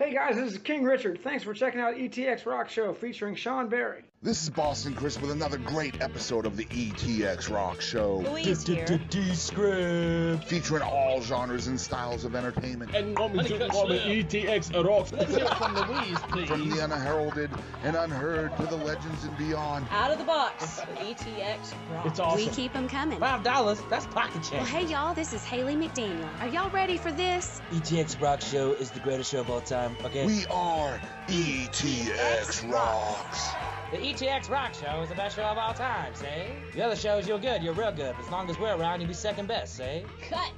Hey guys, this is King Richard. Thanks for checking out ETX ROCKS Show featuring Sean Barie. This is Boston Chris with another great episode of the ETX ROCKS Show. Louise here. Descript. Featuring all genres and styles of entertainment. And coming to the ETX ROCKS. Let's hear it from Louise, please. From the unheralded and unheard to the legends and beyond. Out of the box with ETX ROCKS. It's awesome. We keep them coming. $5, that's pocket change. Well, hey, y'all, this is Haley McDaniel. Are y'all ready for this? ETX ROCKS Show is the greatest show of all time, okay? We are ETX ROCKS. The ETX ROCKS Show is the best show of all time, say? The other shows, you're good, you're real good. As long as we're around, you'll be second best, say? Cut.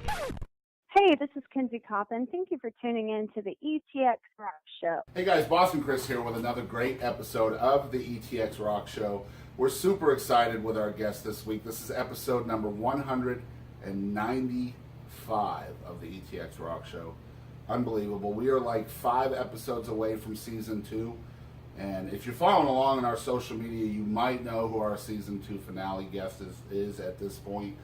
Hey, this is Kenzie Coppin. Thank you for tuning in to the ETX ROCKS Show. Hey guys, Boston Chris here with another great episode of the ETX ROCKS Show. We're super excited with our guest this week. This is episode number 195 of the ETX ROCKS Show. Unbelievable. We are like 5 episodes away from season 2. And if you're following along on our social media, you might know who our season 2 finale guest is at this point.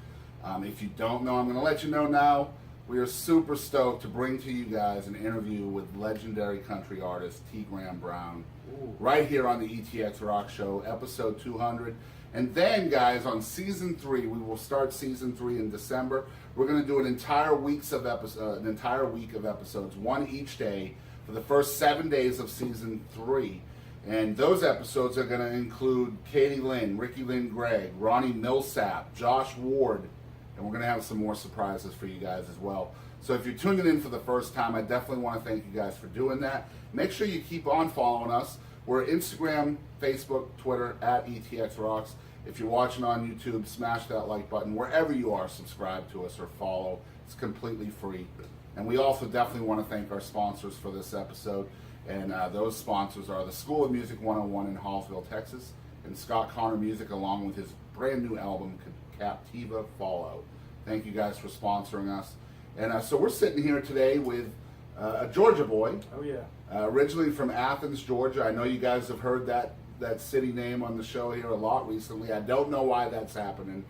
If you don't know, I'm going to let you know now. We are super stoked to bring to you guys an interview with legendary country artist T. Graham Brown. Ooh. Right here on the ETX ROCKS Show, episode 200. And then, guys, on season 3, we will start season 3 in December. We're going to do an entire week of episodes, one each day, for the first 7 days of season 3. And those episodes are going to include Katie Lynn, Ricky Lynn Gregg, Ronnie Millsap, Josh Ward, and we're going to have some more surprises for you guys as well. So if you're tuning in for the first time, I definitely want to thank you guys for doing that. Make sure you keep on following us. We're Instagram, Facebook, Twitter, at ETX ROCKS. If you're watching on YouTube, smash that like button. Wherever you are, subscribe to us or follow. It's completely free. And we also definitely want to thank our sponsors for this episode. And those sponsors are the School of Music 101 in Hallsville, Texas, and Scott Connor Music, along with his brand new album, Captiva Follow. Thank you guys for sponsoring us. And so we're sitting here today with a Georgia boy. Oh yeah. Originally from Athens, Georgia. I know you guys have heard that city name on the show here a lot recently. I don't know why that's happening,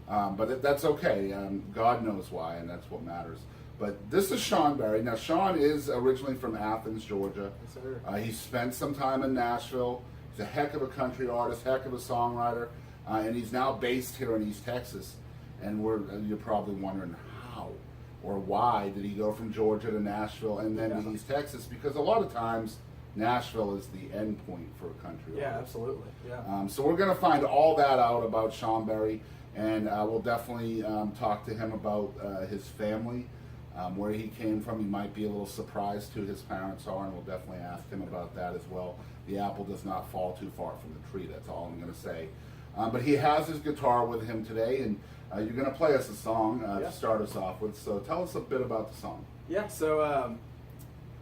but that's okay. God knows why, and that's what matters. But this is Sean Barie. Now, Sean is originally from Athens, Georgia. Yes, sir. He spent some time in Nashville. He's a heck of a country artist, heck of a songwriter, and he's now based here in East Texas. And you're probably wondering how or why did he go from Georgia to Nashville and then to East Texas? Because a lot of times, Nashville is the end point for a country artist. Yeah, absolutely. Yeah. So we're going to find all that out about Sean Barie, and we'll definitely talk to him about his family. Where he came from. He might be a little surprised who his parents are, and we'll definitely ask him about that as well. The apple does not fall too far from the tree, that's all I'm going to say. But he has his guitar with him today, and you're going to play us a song to start us off with. So tell us a bit about the song. Yeah, so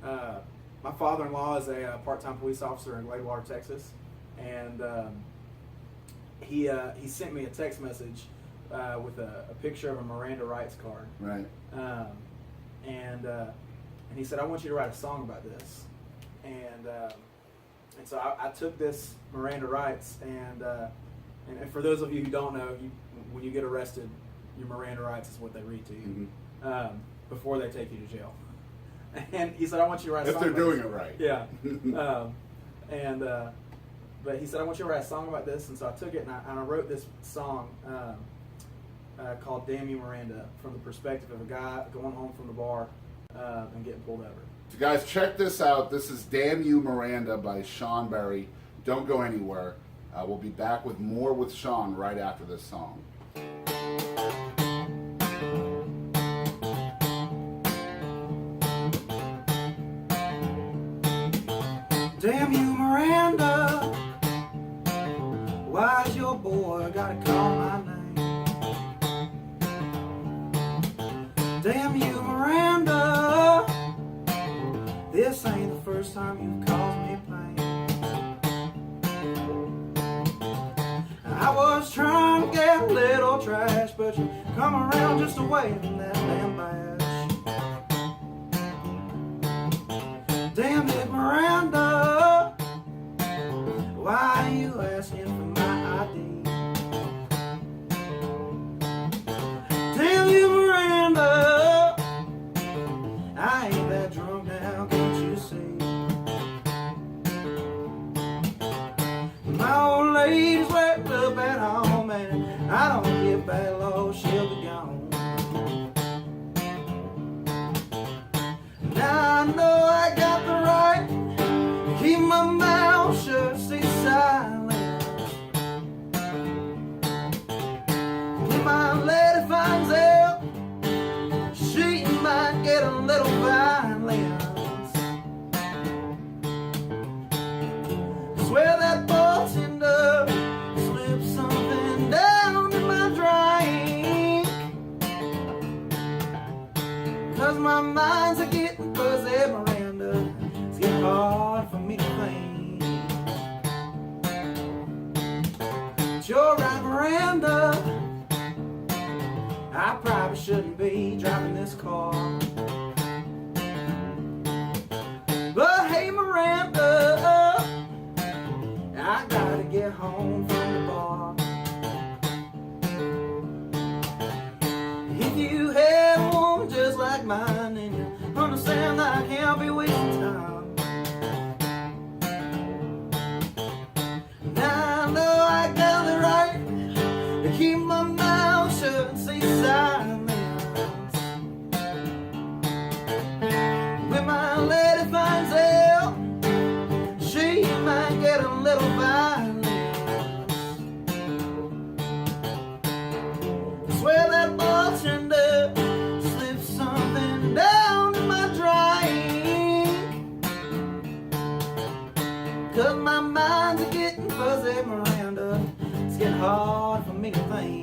my father-in-law is a part-time police officer in Gladewater, Texas, and he sent me a text message with a picture of a Miranda Rights card. Right. And he said, I want you to write a song about this. And so I took this Miranda Rights, and for those of you who don't know, when you get arrested, your Miranda Rights is what they read to you before they take you to jail. And he said, I want you to write a song about this. If they're doing it right. Yeah. But he said, I want you to write a song about this. And so I took it, and I wrote this song called Damn You Miranda, from the perspective of a guy going home from the bar and getting pulled over. So guys, check this out. This is Damn You Miranda by Sean Barie. Don't go anywhere. We'll be back with more with Sean right after this song. Damn you, Miranda, why's your boy gotta call my name? Damn you, Miranda, this ain't the first time you've caused me pain. I was trying to get a little trash, but you come around just a waving that damn badge. Damn it, Miranda, why are you asking for my ID? Damn you, Miranda, I ain't that drunk now, can't you see? parade is wrapped up at home, and I don't give bad law, she'll be gone. Now I know I got the right to keep my mouth shut, stay silent. When my lady finds out, she might get a little violence. Swear that bartender slipped something down in my drink, 'cause my mind's a getting fuzzy, Miranda. It's getting hard for me to think. But you're right, Miranda, I probably shouldn't be driving this car. But hey, Miranda, I gotta get home from the bar. If you had a woman just like mine, then you understand that I can't be wasting time. Now I know I got the right to keep my mouth shut and stay silent. When my lady finds out, she might get a little violence. Swear that bartender slipped something down in my drink, 'cause my mind's a getting fuzzy, Miranda. It's getting hard for me to think.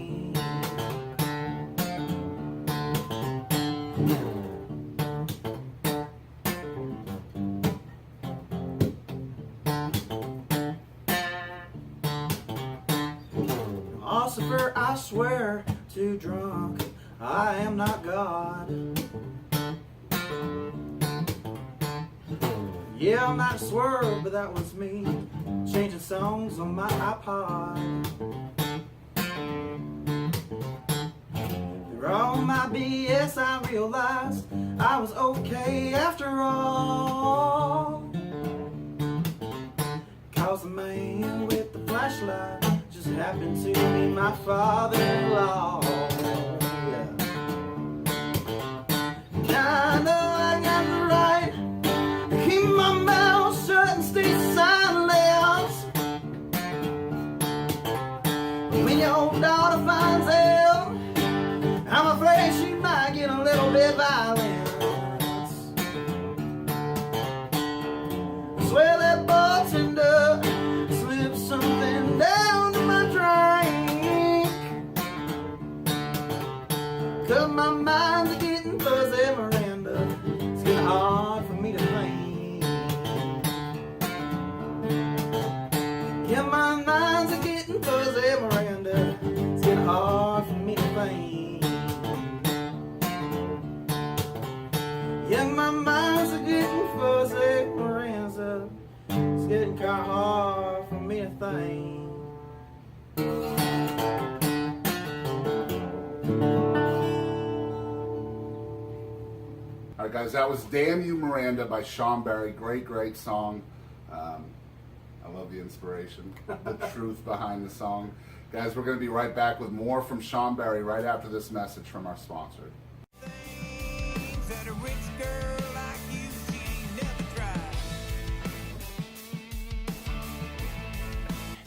Lucifer, I swear, too drunk, I am not God. Yeah, I might swerve, but that was me, changing songs on my iPod. Through all my BS, I realized I was okay after all. 'Cause the man with the flashlight just happened to be my father-in-law. Yeah. Now I know I got the right to keep my mouth shut and stay silent. When your daughter finds out, I'm afraid she might get a little bit violent. I swear that bartender slipped something down in my drink, 'cause my mind's getting fuzzy, Miranda. It's getting hard for me to think. Yeah, my mind's getting fuzzy, Miranda. It's getting hard for me to think. Yeah, my mind's getting fuzzy, Miranda. It's getting kind of hard for me to think. All right, guys, that was Damn You, Miranda by Sean Barie. Great, great song. I love the inspiration, the truth behind the song. Guys, we're going to be right back with more from Sean Barie right after this message from our sponsor.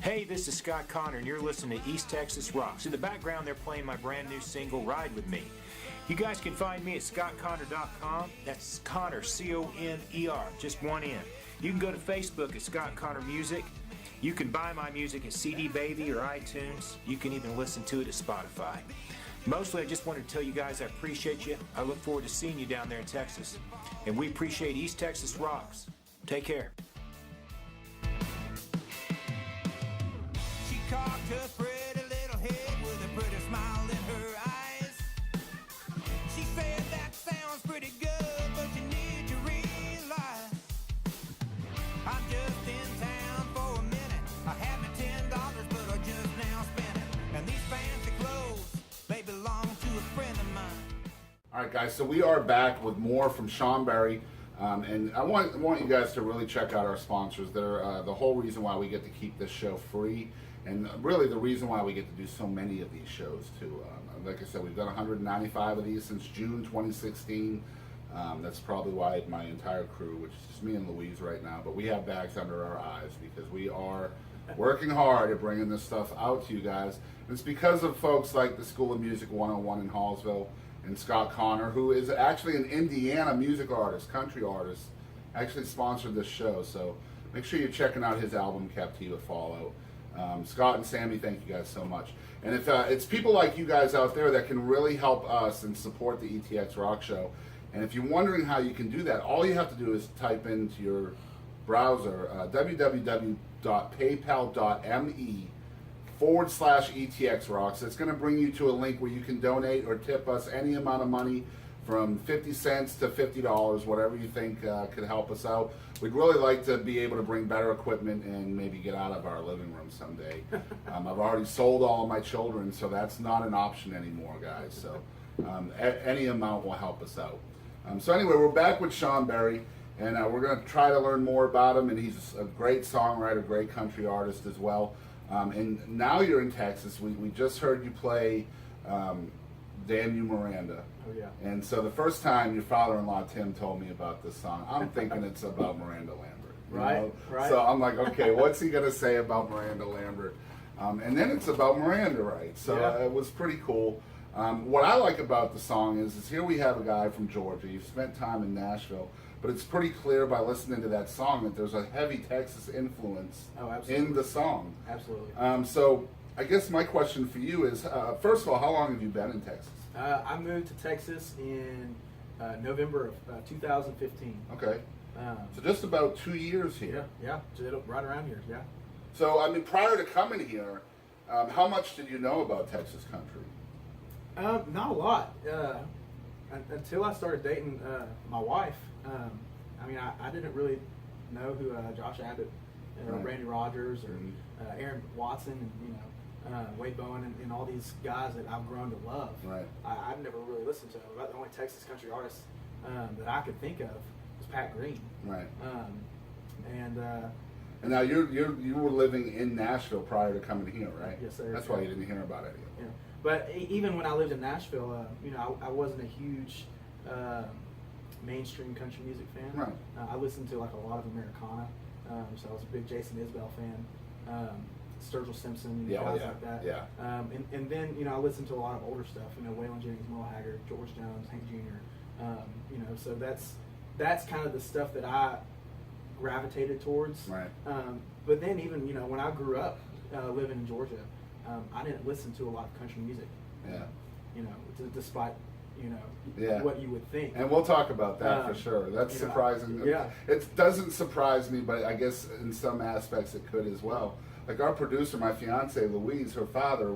Hey, this is Scott Connor, and you're listening to East Texas Rocks. In the background, they're playing my brand new single, Ride With Me. You guys can find me at scottconnor.com. That's Connor, C-O-N-E-R, just one N. You can go to Facebook at Scott Connor Music. You can buy my music at CD Baby or iTunes. You can even listen to it at Spotify. Mostly, I just wanted to tell you guys I appreciate you. I look forward to seeing you down there in Texas. And we appreciate East Texas Rocks. Take care. She cocked her pretty little head with a pretty smile in her eyes. She said that sounds pretty good, but you need to realize I'm just in town for a minute. I have my $10, but I just now spent it. And these fancy clothes, they belong to a friend of mine. All right, guys, so we are back with more from Sean Barie. And I want you guys to really check out our sponsors. They're the whole reason why we get to keep this show free And really the reason why we get to do so many of these shows too. Like I said, we've done 195 of these since June 2016. That's probably why my entire crew, which is just me and Louise right now, but we have bags under our eyes because we are working hard at bringing this stuff out to you guys. And it's because of folks like the School of Music 101 in Hallsville and Scott Connor, who is actually an Indiana music artist, country artist, actually sponsored this show. So make sure you're checking out his album, Captiva Fallout. Scott and Sammy, thank you guys so much. And if it's people like you guys out there that can really help us and support the ETX Rock Show. And if you're wondering how you can do that, all you have to do is type into your browser www.paypal.me/ETX Rocks. It's going to bring you to a link where you can donate or tip us any amount of money from 50 cents to $50, whatever you think could help us out. We'd really like to be able to bring better equipment and maybe get out of our living room someday. I've already sold all of my children, so that's not an option anymore, guys. So any amount will help us out. So anyway, we're back with Sean Barie, and we're going to try to learn more about him, and he's a great songwriter, great country artist as well. And now you're in Texas. We just heard you play Damn You Miranda. Oh, yeah. And so the first time your father-in-law Tim told me about this song, I'm thinking it's about Miranda Lambert. Right. So I'm like, okay, what's he going to say about Miranda Lambert? And then it's about Miranda, right? So it was pretty cool. What I like about the song is here we have a guy from Georgia. You've spent time in Nashville, but it's pretty clear by listening to that song that there's a heavy Texas influence in the song. Absolutely. So I guess my question for you is, first of all, how long have you been in Texas? I moved to Texas in November of 2015. Okay. So just about 2 years here. Yeah, right around here, yeah. So, I mean, prior to coming here, how much did you know about Texas country? Not a lot. Until I started dating my wife. I mean, I didn't really know who Josh Abbott, Randy Rogers, or Aaron Watson, and Wade Bowen, and all these guys that I've grown to love. Right. I've never really listened to them. About the only Texas country artist that I could think of was Pat Green. Right. And now you were living in Nashville prior to coming here, right? Yes, sir. That's why you didn't hear about it. Yeah. But even when I lived in Nashville, I wasn't a huge mainstream country music fan. Right. I listened to like a lot of Americana, so I was a big Jason Isbell fan, Sturgill Simpson, guys like that. Yeah. And then I listened to a lot of older stuff. Waylon Jennings, Merle Haggard, George Jones, Hank Jr. So that's kind of the stuff that I gravitated towards. Right. But then even when I grew up living in Georgia, I didn't listen to a lot of country music. Yeah. Despite what you would think. And we'll talk about that for sure. That's surprising. Yeah. It doesn't surprise me, but I guess in some aspects it could as well. Like our producer, my fiance Louise, her father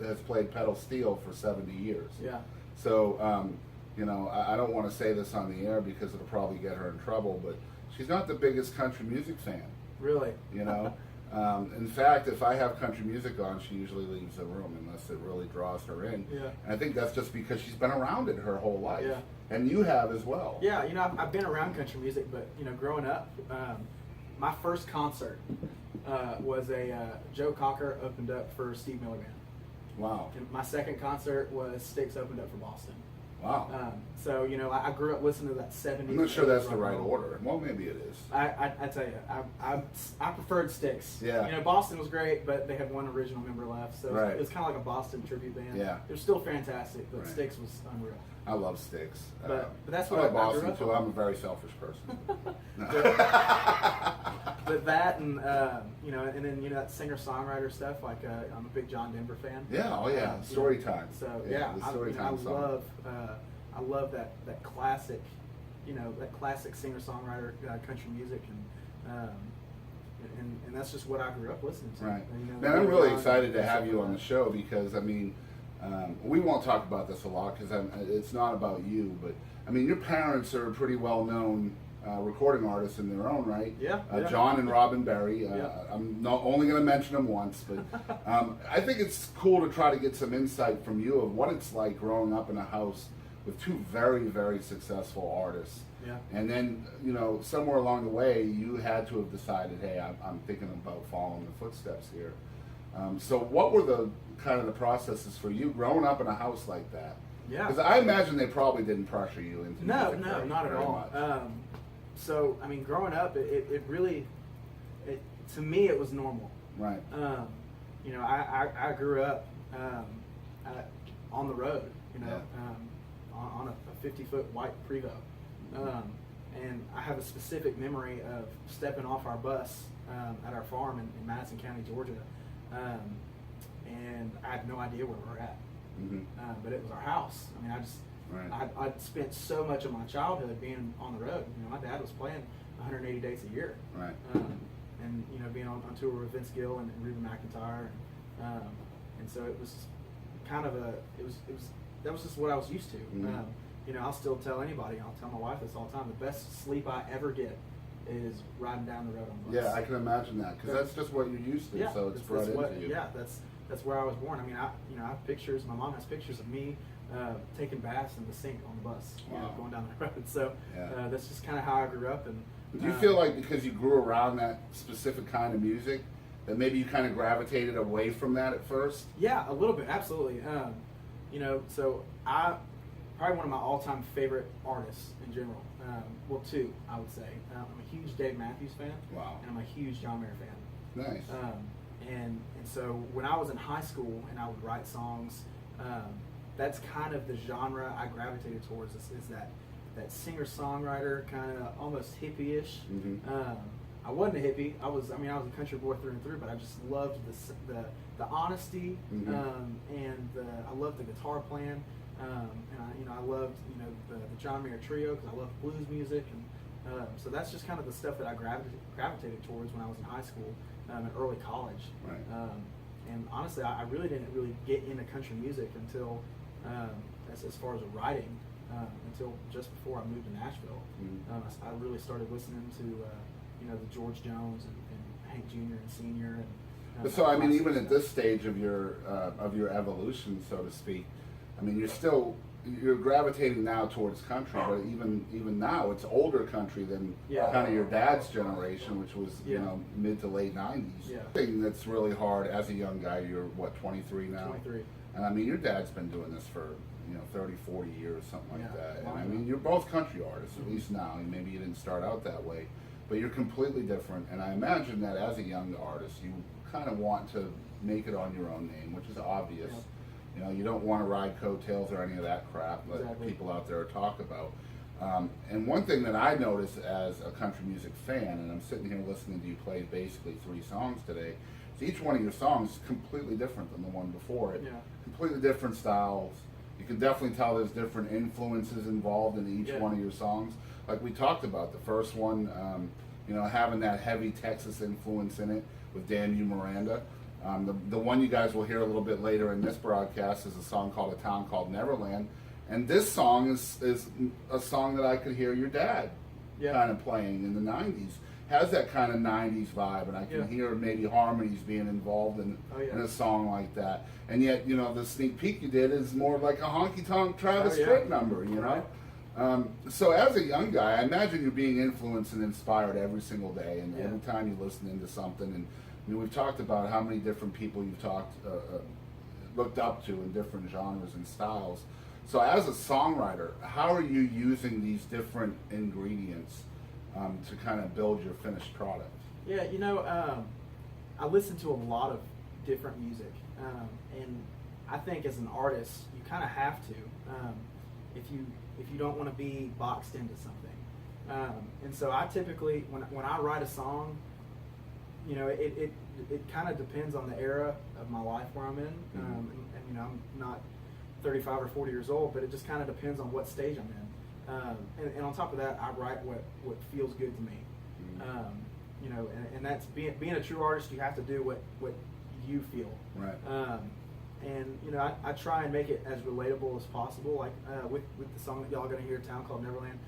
has played pedal steel for 70 years. Yeah. So, I don't want to say this on the air because it'll probably get her in trouble, but she's not the biggest country music fan. Really? In fact, if I have country music on, she usually leaves the room unless it really draws her in. Yeah. And I think that's just because she's been around it her whole life. Yeah. And you have as well. Yeah, I've been around country music, but growing up, my first concert was Joe Cocker opened up for Steve Miller Band. Wow. And my second concert was Styx opened up for Boston. Wow. So I grew up listening to that 70s. I'm not sure that's the right order. Well, maybe it is. I tell you, I preferred Styx. Yeah. Boston was great, but they had one original member left, so Right. it was kind of like a Boston tribute band. Yeah. It was still fantastic, but Right. Styx was unreal. I love Styx. But that's I what like I Boston grew up too. on. I'm a very selfish person. But that and and then that singer-songwriter stuff, like I'm a big John Denver fan. Yeah, oh yeah, story time. So the story time song. I love that classic, that classic singer-songwriter country music, and that's just what I grew up listening to. Right. And, Man, I'm really excited to have you on the show because we won't talk about this a lot because it's not about you, but your parents are pretty well known recording artists in their own right. Yeah. John and Robin Barie. Yeah. I'm not only going to mention them once, but I think it's cool to try to get some insight from you of what it's like growing up in a house with two very, very successful artists. Yeah. And then, somewhere along the way, you had to have decided, hey, I'm thinking about following the footsteps here. So what were the kind of the processes for you growing up in a house like that? Yeah. Because I imagine they probably didn't pressure you into music No, very, not at very all. much. So, I mean, growing up, it really, to me, it was normal. Right. You know, I grew up on the road, you know, on a 50-foot white Prevost. And I have a specific memory of stepping off our bus at our farm in Madison County, Georgia. And I had no idea where we were at. But it was our house. I mean, I'd spent so much of my childhood being on the road. You know, my dad was playing 180 days a year. Right. And, you know, being on tour with Vince Gill and Reuben McIntyre. And so it was kind of that was just what I was used to. You know, I'll still tell anybody, I'll tell my wife this all the time, the best sleep I ever get is riding down the road on the bus. Yeah, I can imagine that, because that's just what you're used to, so it's bred into you. Yeah, that's where I was born. I mean, I have pictures, my mom has pictures of me taking baths in the sink on the bus, you know, going down the road. So that's just kind of how I grew up. And do you feel like because you grew around that specific kind of music, that maybe you kind of gravitated away from that at first? Yeah, a little bit, absolutely. You know, so probably one of my all-time favorite artists in general. Well, two, I would say. I'm a huge Dave Matthews fan. Wow. And I'm a huge John Mayer fan. Nice. And so when I was in high school and I would write songs, that's kind of the genre I gravitated towards. Is that singer-songwriter kind of almost hippie-ish. I wasn't a hippie. I was a country boy through and through, but I just loved the honesty, and I loved the guitar playing. And I loved the John Mayer trio because I loved blues music, and so that's just kind of the stuff that I gravitated towards when I was in high school and early college. Right. And honestly, I really didn't get into country music until as far as writing until just before I moved to Nashville. I really started listening to the George Jones and Hank Jr. and Sr. And so I mean, even at this stage of your evolution, so to speak, I mean, you're gravitating now towards country, but even now it's older country than kind of your dad's generation, which was mid to late 90s. Yeah. Thing that's really hard as a young guy. You're what, 23 now? 23. And I mean, your dad's been doing this for 30, 40 years, something like that. And I mean, you're both country artists, at least now. And maybe you didn't start out that way, but you're completely different. And I imagine that as a young artist, you kind of want to make it on your own name, which is obvious. Yeah. You know, you don't want to ride coattails or any of that crap that Exactly. people out there talk about. And one thing that I noticed as a country music fan, and I'm sitting here listening to you play basically 3 songs today, is each one of your songs is completely different than the one before it. Yeah. Completely different styles. You can definitely tell there's different influences involved in each one of your songs. Like we talked about, the first one, having that heavy Texas influence in it with Damn You Miranda. The one you guys will hear a little bit later in this broadcast is a song called A Town Called Neverland. And this song is a song that I could hear your dad kind of playing in the 90s. Has that kind of 90s vibe, and I can hear maybe harmonies being involved in a song like that. And yet, the sneak peek you did is more like a honky-tonk Travis Tritt number, you know? So as a young guy, I imagine you're being influenced and inspired every single day, and every time you listen into something. And I mean, we've talked about how many different people you've looked up to in different genres and styles. So as a songwriter, how are you using these different ingredients to kind of build your finished product? Yeah, I listen to a lot of different music, and I think as an artist, you kind of have to, if you don't want to be boxed into something. And so I typically, when I write a song, it kind of depends on the era of my life where I'm in, and I'm not 35 or 40 years old, but it just kind of depends on what stage I'm in. And on top of that, I write what feels good to me. And that's being a true artist. You have to do what you feel. Right. And I try and make it as relatable as possible. Like with the song that y'all are gonna hear, "Town Called Neverland."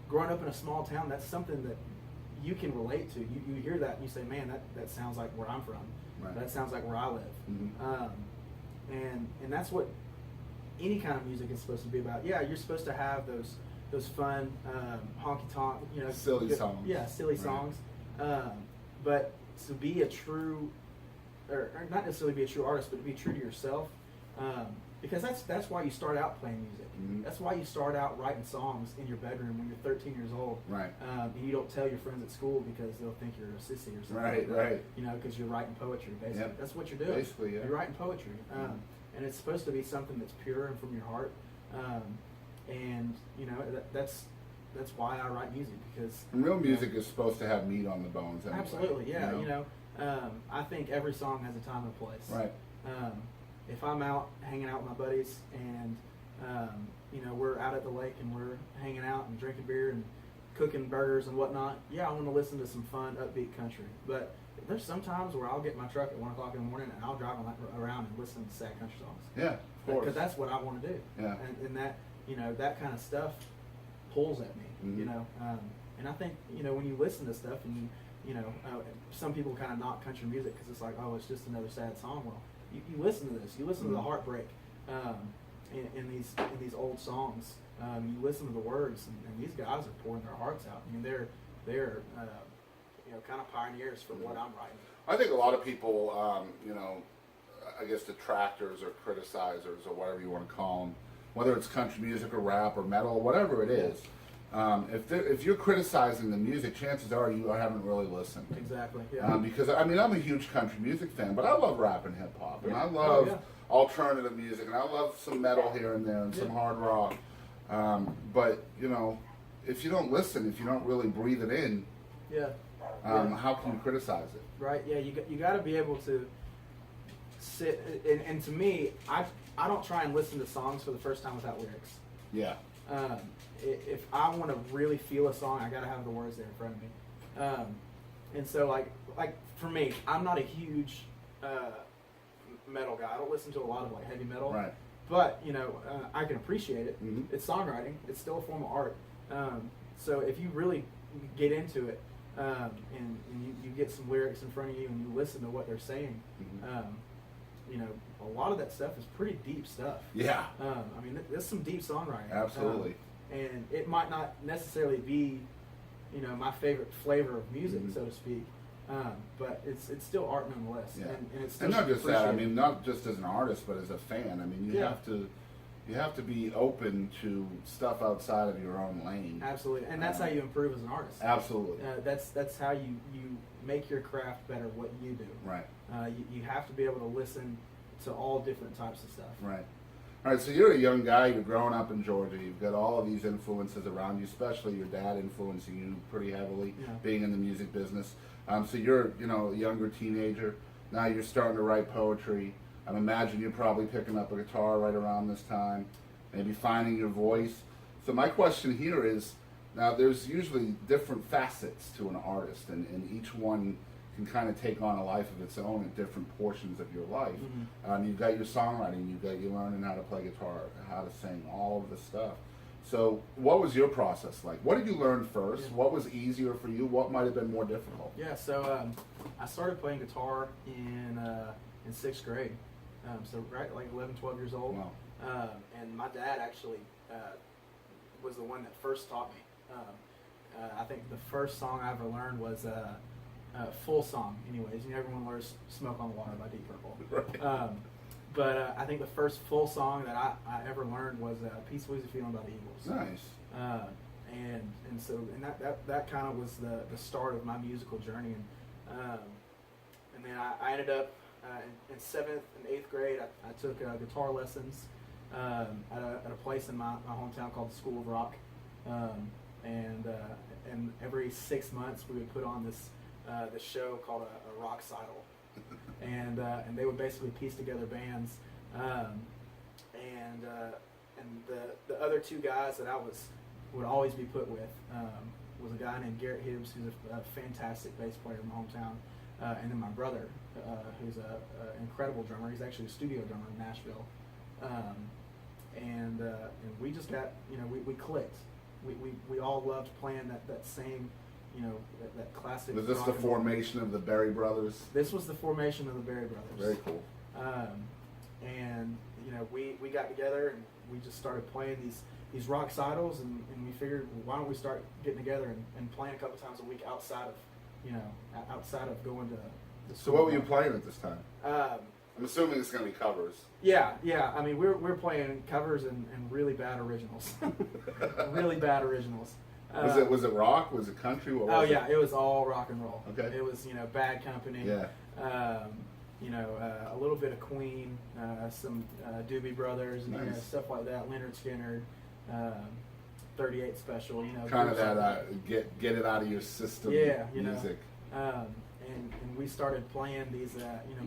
Growing up in a small town, that's something that you can relate to. You hear that and you say, "Man, that sounds like where I'm from. Right. That sounds like where I live." And that's what any kind of music is supposed to be about. Yeah, you're supposed to have those fun honky tonk, silly songs. Yeah, silly songs. But to be a true or not necessarily be a true artist, but to be true to yourself. Because that's why you start out playing music. Mm-hmm. That's why you start out writing songs in your bedroom when you're 13 years old. Right. And you don't tell your friends at school because they'll think you're a sissy or something. Right, like that, right. You know, because you're writing poetry, basically. Yep. That's what you're doing. Basically, yeah. You're writing poetry. And it's supposed to be something that's pure and from your heart. And, you know, that's why I write music, because... And real music is supposed to have meat on the bones anyway. Absolutely, yeah. You know? I think every song has a time and place. Right. If I'm out hanging out with my buddies and you know, we're out at the lake and we're hanging out and drinking beer and cooking burgers and whatnot, yeah, I want to listen to some fun, upbeat country. But there's some times where I'll get in my truck at 1 o'clock in the morning and I'll drive around and listen to sad country songs. Yeah, of course. Because that's what I want to do. Yeah. And that, you know, that kind of stuff pulls at me. Mm-hmm. You know, and I think, you know, when you listen to stuff and you know, some people kind of knock country music because it's like, oh, it's just another sad song. Well, you listen to this. You listen to the heartbreak in these old songs. You listen to the words, and these guys are pouring their hearts out. I mean, they're you know, kind of pioneers for what I'm writing. I think a lot of people, you know, I guess detractors or criticizers or whatever you want to call them, whether it's country music or rap or metal, whatever it is, if you're criticizing the music, chances are you haven't really listened. Exactly. Yeah. Because I mean, I'm a huge country music fan, but I love rap and hip hop, and I love alternative music, and I love some metal here and there and some hard rock. But you know, if you don't listen, if you don't really breathe it in, how can you criticize it? Right. Yeah. You got to be able to sit. And to me, I don't try and listen to songs for the first time without lyrics. Yeah. If I want to really feel a song, I got to have the words there in front of me. And so, like for me, I'm not a huge metal guy. I don't listen to a lot of like heavy metal. Right. But you know, I can appreciate it. Mm-hmm. It's songwriting. It's still a form of art. So if you really get into it, and you get some lyrics in front of you and you listen to what they're saying, you know, a lot of that stuff is pretty deep stuff. Yeah. I mean, there's some deep songwriting. Absolutely. And it might not necessarily be, you know, my favorite flavor of music, so to speak. But it's still art nonetheless. Yeah. And it's still not just that. I mean, not just as an artist, but as a fan. I mean, you have to be open to stuff outside of your own lane. Absolutely, and that's how you improve as an artist. Absolutely. That's how you make your craft better. What you do. Right. You have to be able to listen to all different types of stuff. Right. All right, so you're a young guy, you're growing up in Georgia, you've got all of these influences around you, especially your dad influencing you pretty heavily, being in the music business. So you're, you know, a younger teenager, now you're starting to write poetry. I imagine you're probably picking up a guitar right around this time, maybe finding your voice. So my question here is, now there's usually different facets to an artist, and each one can kind of take on a life of its own at different portions of your life. You've got your songwriting, you've got you learning how to play guitar, how to sing, all of the stuff. So what was your process like? What did you learn first? What was easier for you? What might have been more difficult? Yeah, so I started playing guitar in 6th grade. So right, like 11, 12 years old. Wow. And my dad actually was the one that first taught me. I think the first song I ever learned was full song, anyways. You know, everyone learns "Smoke on the Water" by Deep Purple. Right. But I think the first full song that I ever learned was "Peace Lose a Feeling" by the Eagles. Nice. And so that kind of was the start of my musical journey. And then I ended up in 7th and 8th grade. I took guitar lessons at a place in my hometown called the School of Rock. And every 6 months we would put on this show called a rock cycle, and they would basically piece together bands, and the other two guys that I would always be put with was a guy named Garrett Hibbs, who's a fantastic bass player in my hometown, and then my brother, who's an incredible drummer. He's actually a studio drummer in Nashville, and we just got, you know, we clicked. We all loved playing that same, you know, that classic. Was this the formation of the Barie brothers? This was the formation of the Barie brothers. Very cool. And you know, we got together and we just started playing these rock cycles, and we figured, well, why don't we start getting together and playing a couple times a week outside of going to So what were you playing at this time? Um, I'm assuming it's going to be covers. Yeah. I mean, we're playing covers and really bad originals. Really bad originals. Was it rock? Was it country? What was yeah, it was all rock and roll. Okay. It was Bad Company. Yeah. A little bit of Queen, some Doobie Brothers, and Nice. stuff like that. Leonard Skinner, 38 Special. Kind of groups like that get it out of your system. Yeah, music. And we started playing these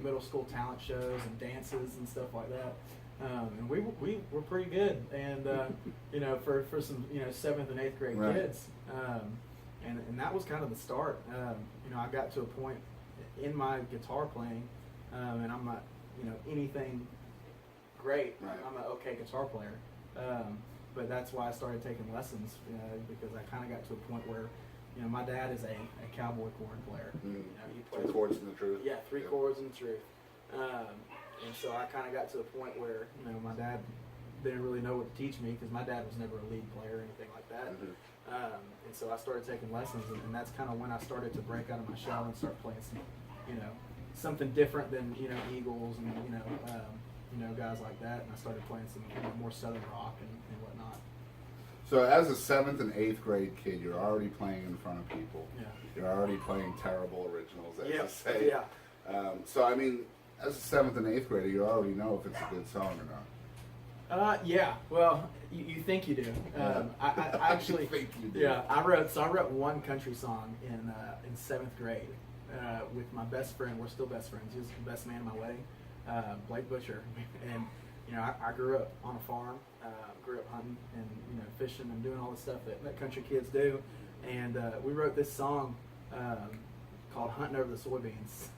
middle school talent shows and dances and stuff like that. And we were pretty good, and for some 7th and 8th grade Right. kids, and that was kind of the start. I got to a point in my guitar playing, and I'm not anything great. Right. I'm an okay guitar player, but that's why I started taking lessons because I kind of got to a point where my dad is a cowboy corn player. He plays 3 chords in the truth. Yeah, 3 chords and the truth. And so I kind of got to a point where my dad didn't really know what to teach me because my dad was never a lead player or anything like that. And so I started taking lessons, and that's kind of when I started to break out of my shell and start playing some, something different than Eagles and guys like that. And I started playing some more southern rock and whatnot. So as a 7th and 8th grade kid, you're already playing in front of people. Yeah. You're already playing terrible originals, as Yeah. you say. Yeah. So I mean, as a 7th and 8th grader, you already know if it's a good song or not. Yeah. Well, you think you do. I actually think you do. Yeah, I wrote one country song in 7th grade with my best friend. We're still best friends. He was the best man in my wedding, Blake Butcher. And I grew up on a farm. Grew up hunting and fishing and doing all the stuff that country kids do. And we wrote this song called "Hunting Over the Soybeans."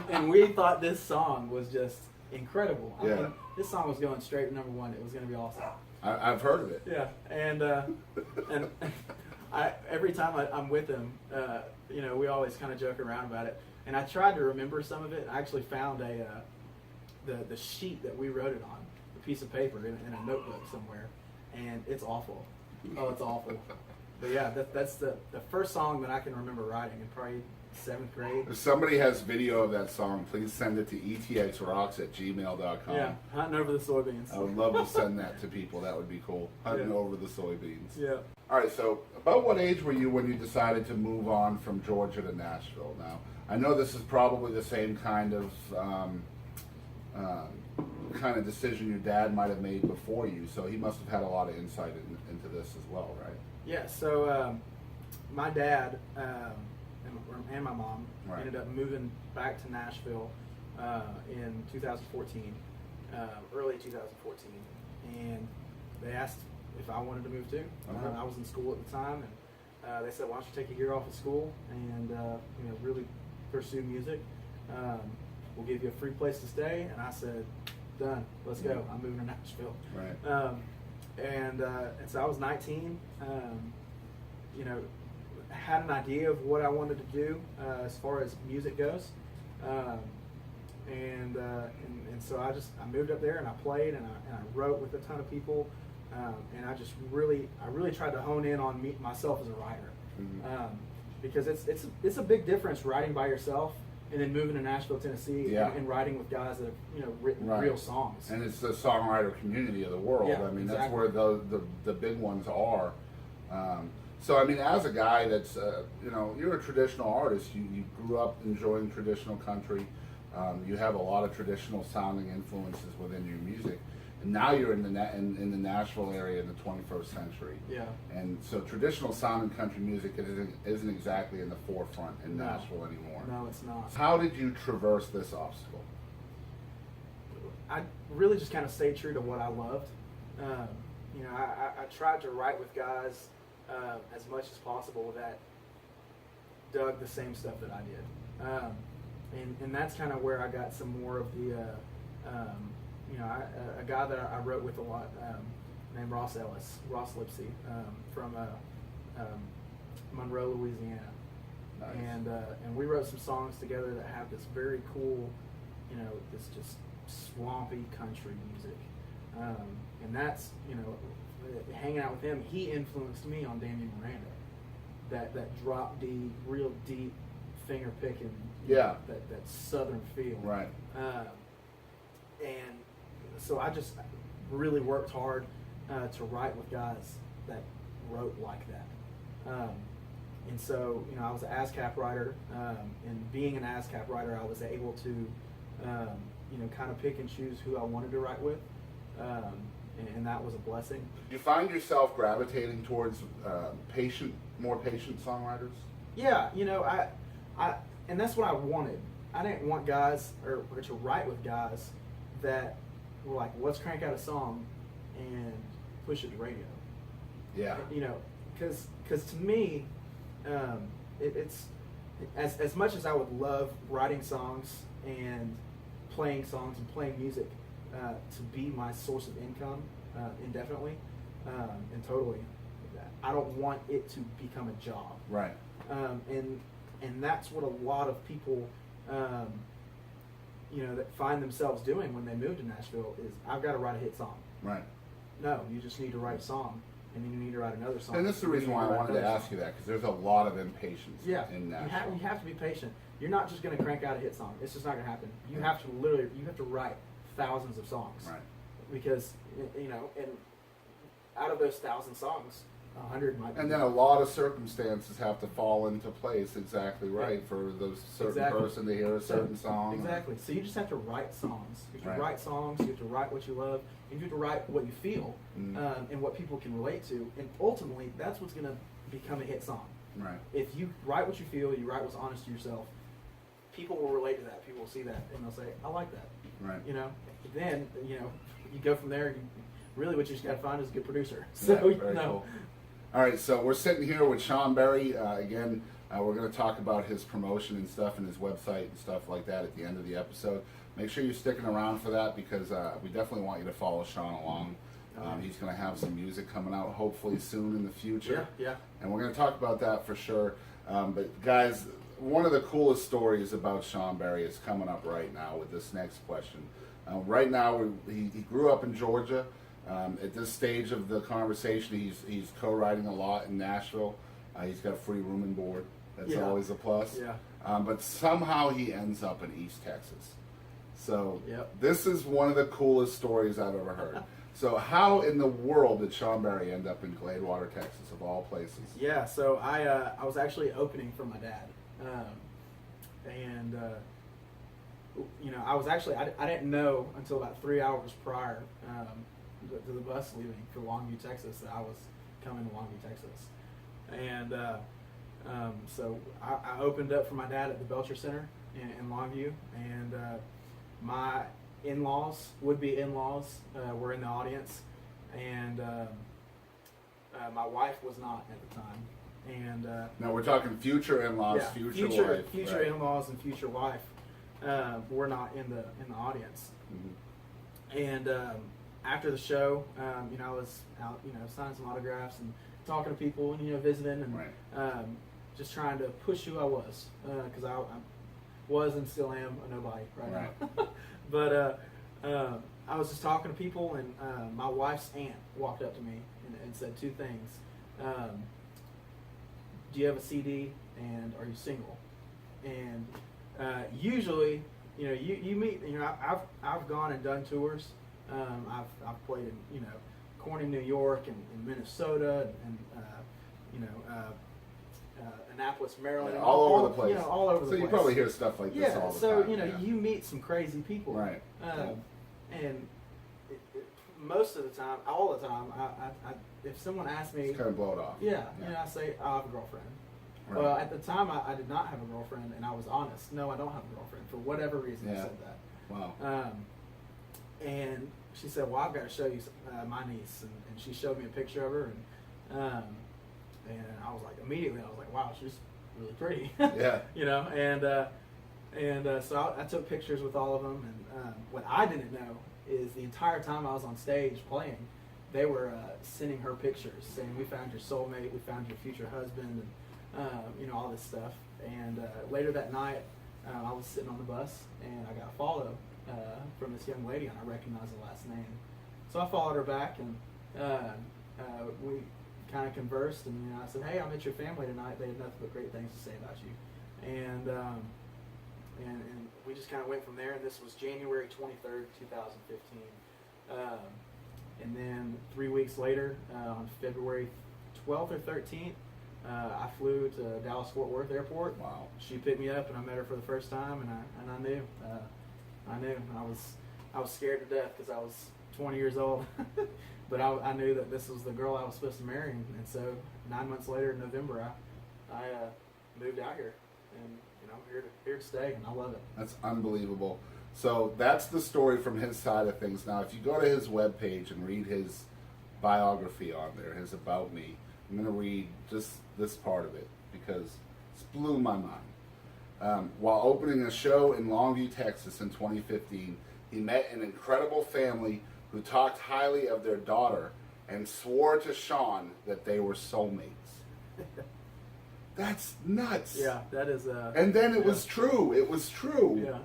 and we thought this song was just incredible. I mean, this song was going straight to #1. It was going to be awesome. I've heard of it. Yeah, and every time I'm with him, we always kind of joke around about it. And I tried to remember some of it. I actually found the sheet that we wrote it on, a piece of paper in a notebook somewhere, and it's awful. Oh, it's awful. But yeah, that's the first song that I can remember writing in probably 7th grade. If somebody has video of that song, please send it to etxrocks@gmail.com. Yeah, Hunting Over the Soybeans. I would love to send that to people. That would be cool. Hunting over the soybeans. Yeah. All right, so about what age were you when you decided to move on from Georgia to Nashville? Now, I know this is probably the same kind of decision your dad might have made before you, so he must have had a lot of insight into this as well, right? Yeah, so my dad and my mom ended up moving back to Nashville in 2014, early 2014, and they asked if I wanted to move too. I was in school at the time, and they said, "Why don't you take a year off of school and really pursue music? We'll give you a free place to stay." And I said, "Done. Let's go. I'm moving to Nashville." Right. And so I was 19. Had an idea of what I wanted to do as far as music goes, and so I moved up there and I played and I wrote with a ton of people, and I really tried to hone in on myself as a writer, because it's a big difference writing by yourself and then moving to Nashville, Tennessee, and writing with guys that have written real songs. And it's the songwriter community of the world. Yeah, I mean, exactly. that's where the big ones are. So I mean, as a guy that's you're a traditional artist. You grew up enjoying traditional country. You have a lot of traditional sounding influences within your music. And now you're in the Nashville area in the 21st century. Yeah. And so traditional sounding country music isn't exactly in the forefront in Nashville anymore. No, it's not. How did you traverse this obstacle? I really just kind of stayed true to what I loved. I tried to write with guys as much as possible that dug the same stuff that I did. And that's kind of where I got some more of the, a guy that I wrote with a lot named Ross Lipsey, from Monroe, Louisiana. Nice. And we wrote some songs together that have this very cool, this just swampy country music. And that's, hanging out with him, he influenced me on Damian Miranda. That drop D, real deep, finger picking, Yeah. that southern feel. Right. And so I just really worked hard to write with guys that wrote like that. And so, I was an ASCAP writer, and being an ASCAP writer, I was able to, kind of pick and choose who I wanted to write with, and that was a blessing. Do you find yourself gravitating towards more patient songwriters? Yeah, I and that's what I wanted. I didn't want guys or to write with guys that were like, let's crank out a song and push it to radio. Yeah. Because to me, it's as much as I would love writing songs and playing songs and playing music to be my source of income indefinitely and totally, I don't want it to become a job. Right. And that's what a lot of people, that find themselves doing when they move to Nashville is, I've got to write a hit song. Right. No, you just need to write a song, and then you need to write another song. And this is the reason why I wanted to ask you that, because there's a lot of impatience in Nashville. You have to be patient. You're not just going to crank out a hit song. It's just not going to happen. You have to write thousands of songs. Right. Because, and out of those 1,000 songs, 100 might be. And then a lot of circumstances have to fall into place exactly right for those certain person to hear a certain song. Exactly. So you just have to write songs. You have to Right. write songs. You have to write what you love. And you have to write what you feel and what people can relate to. And ultimately, that's what's going to become a hit song. Right. If you write what you feel, you write what's honest to yourself, people will relate to that. People will see that, and they'll say, I like that. Right. Then, you go from there. Really what you just got to find is a good producer. So, very cool. All right, so we're sitting here with Sean Barie. Again, we're going to talk about his promotion and stuff and his website and stuff like that at the end of the episode. Make sure you're sticking around for that because we definitely want you to follow Sean along. He's going to have some music coming out hopefully soon in the future. Yeah. And we're going to talk about that for sure. But guys, one of the coolest stories about Sean Barie is coming up right now with this next question. Right now, he grew up in Georgia. At this stage of the conversation, he's co-writing a lot in Nashville. He's got free room and board. That's always a plus. Yeah. But somehow he ends up in East Texas. So Yep. this is one of the coolest stories I've ever heard. So how in the world did Sean Barie end up in Gladewater, Texas, of all places? Yeah, so I was actually opening for my dad. I was actually, I didn't know until about 3 hours prior to the bus leaving for Longview, Texas, that I was coming to Longview, Texas. And so I opened up for my dad at the Belcher Center in Longview, and my in-laws, would-be in-laws, were in the audience, and my wife was not at the time. And now we're talking future in-laws, future wife. Future right. in-laws and future wife were not in the audience. Mm-hmm. And after the show, I was out, signing some autographs and talking to people and visiting and Right. just trying to push who I was because I was and still am a nobody right now. But I was just talking to people, and my wife's aunt walked up to me and said two things. Do you have a CD, and are you single? And usually, you meet. I've gone and done tours. I've played in Corning, New York, and Minnesota, and Annapolis, Maryland, Yeah, all over the place. all over the place. So you probably hear stuff like this all the time. So you meet some crazy people, Right. And most of the time, all the time, I if someone asks me, Just kind of blow it off. yeah, I say I have a girlfriend. Right. Well, at the time, I did not have a girlfriend, and I was honest. No, I don't have a girlfriend for whatever reason. I Yeah. said that. Wow. And she said, "Well, I've got to show you my niece," and she showed me a picture of her, and I was like, immediately, I was like, "Wow, she's really pretty." Yeah. So I took pictures with all of them, and what I didn't know is the entire time I was on stage playing, they were sending her pictures saying, "We found your soulmate, we found your future husband," and all this stuff. And later that night, I was sitting on the bus, and I got a follow from this young lady, and I recognized the last name. So I followed her back, and we kind of conversed, and I said, "Hey, I met your family tonight. They had nothing but great things to say about you." and we just kind of went from there. And this was January 23rd, 2015. And then 3 weeks later, on February 12th or 13th, I flew to Dallas-Fort Worth Airport. Wow. She picked me up, and I met her for the first time, and I knew. I was scared to death because I was 20 years old, but I knew that this was the girl I was supposed to marry, and so 9 months later, in November, I moved out here, and I'm here to stay, and I love it. That's unbelievable. So that's the story from his side of things. Now, if you go to his webpage and read his biography on there, his About Me, I'm going to read just this part of it because it's blew my mind. While opening a show in Longview, Texas in 2015, he met an incredible family who talked highly of their daughter and swore to Sean that they were soulmates. That's nuts. Yeah, that is. And then it was true. It was true. Yeah,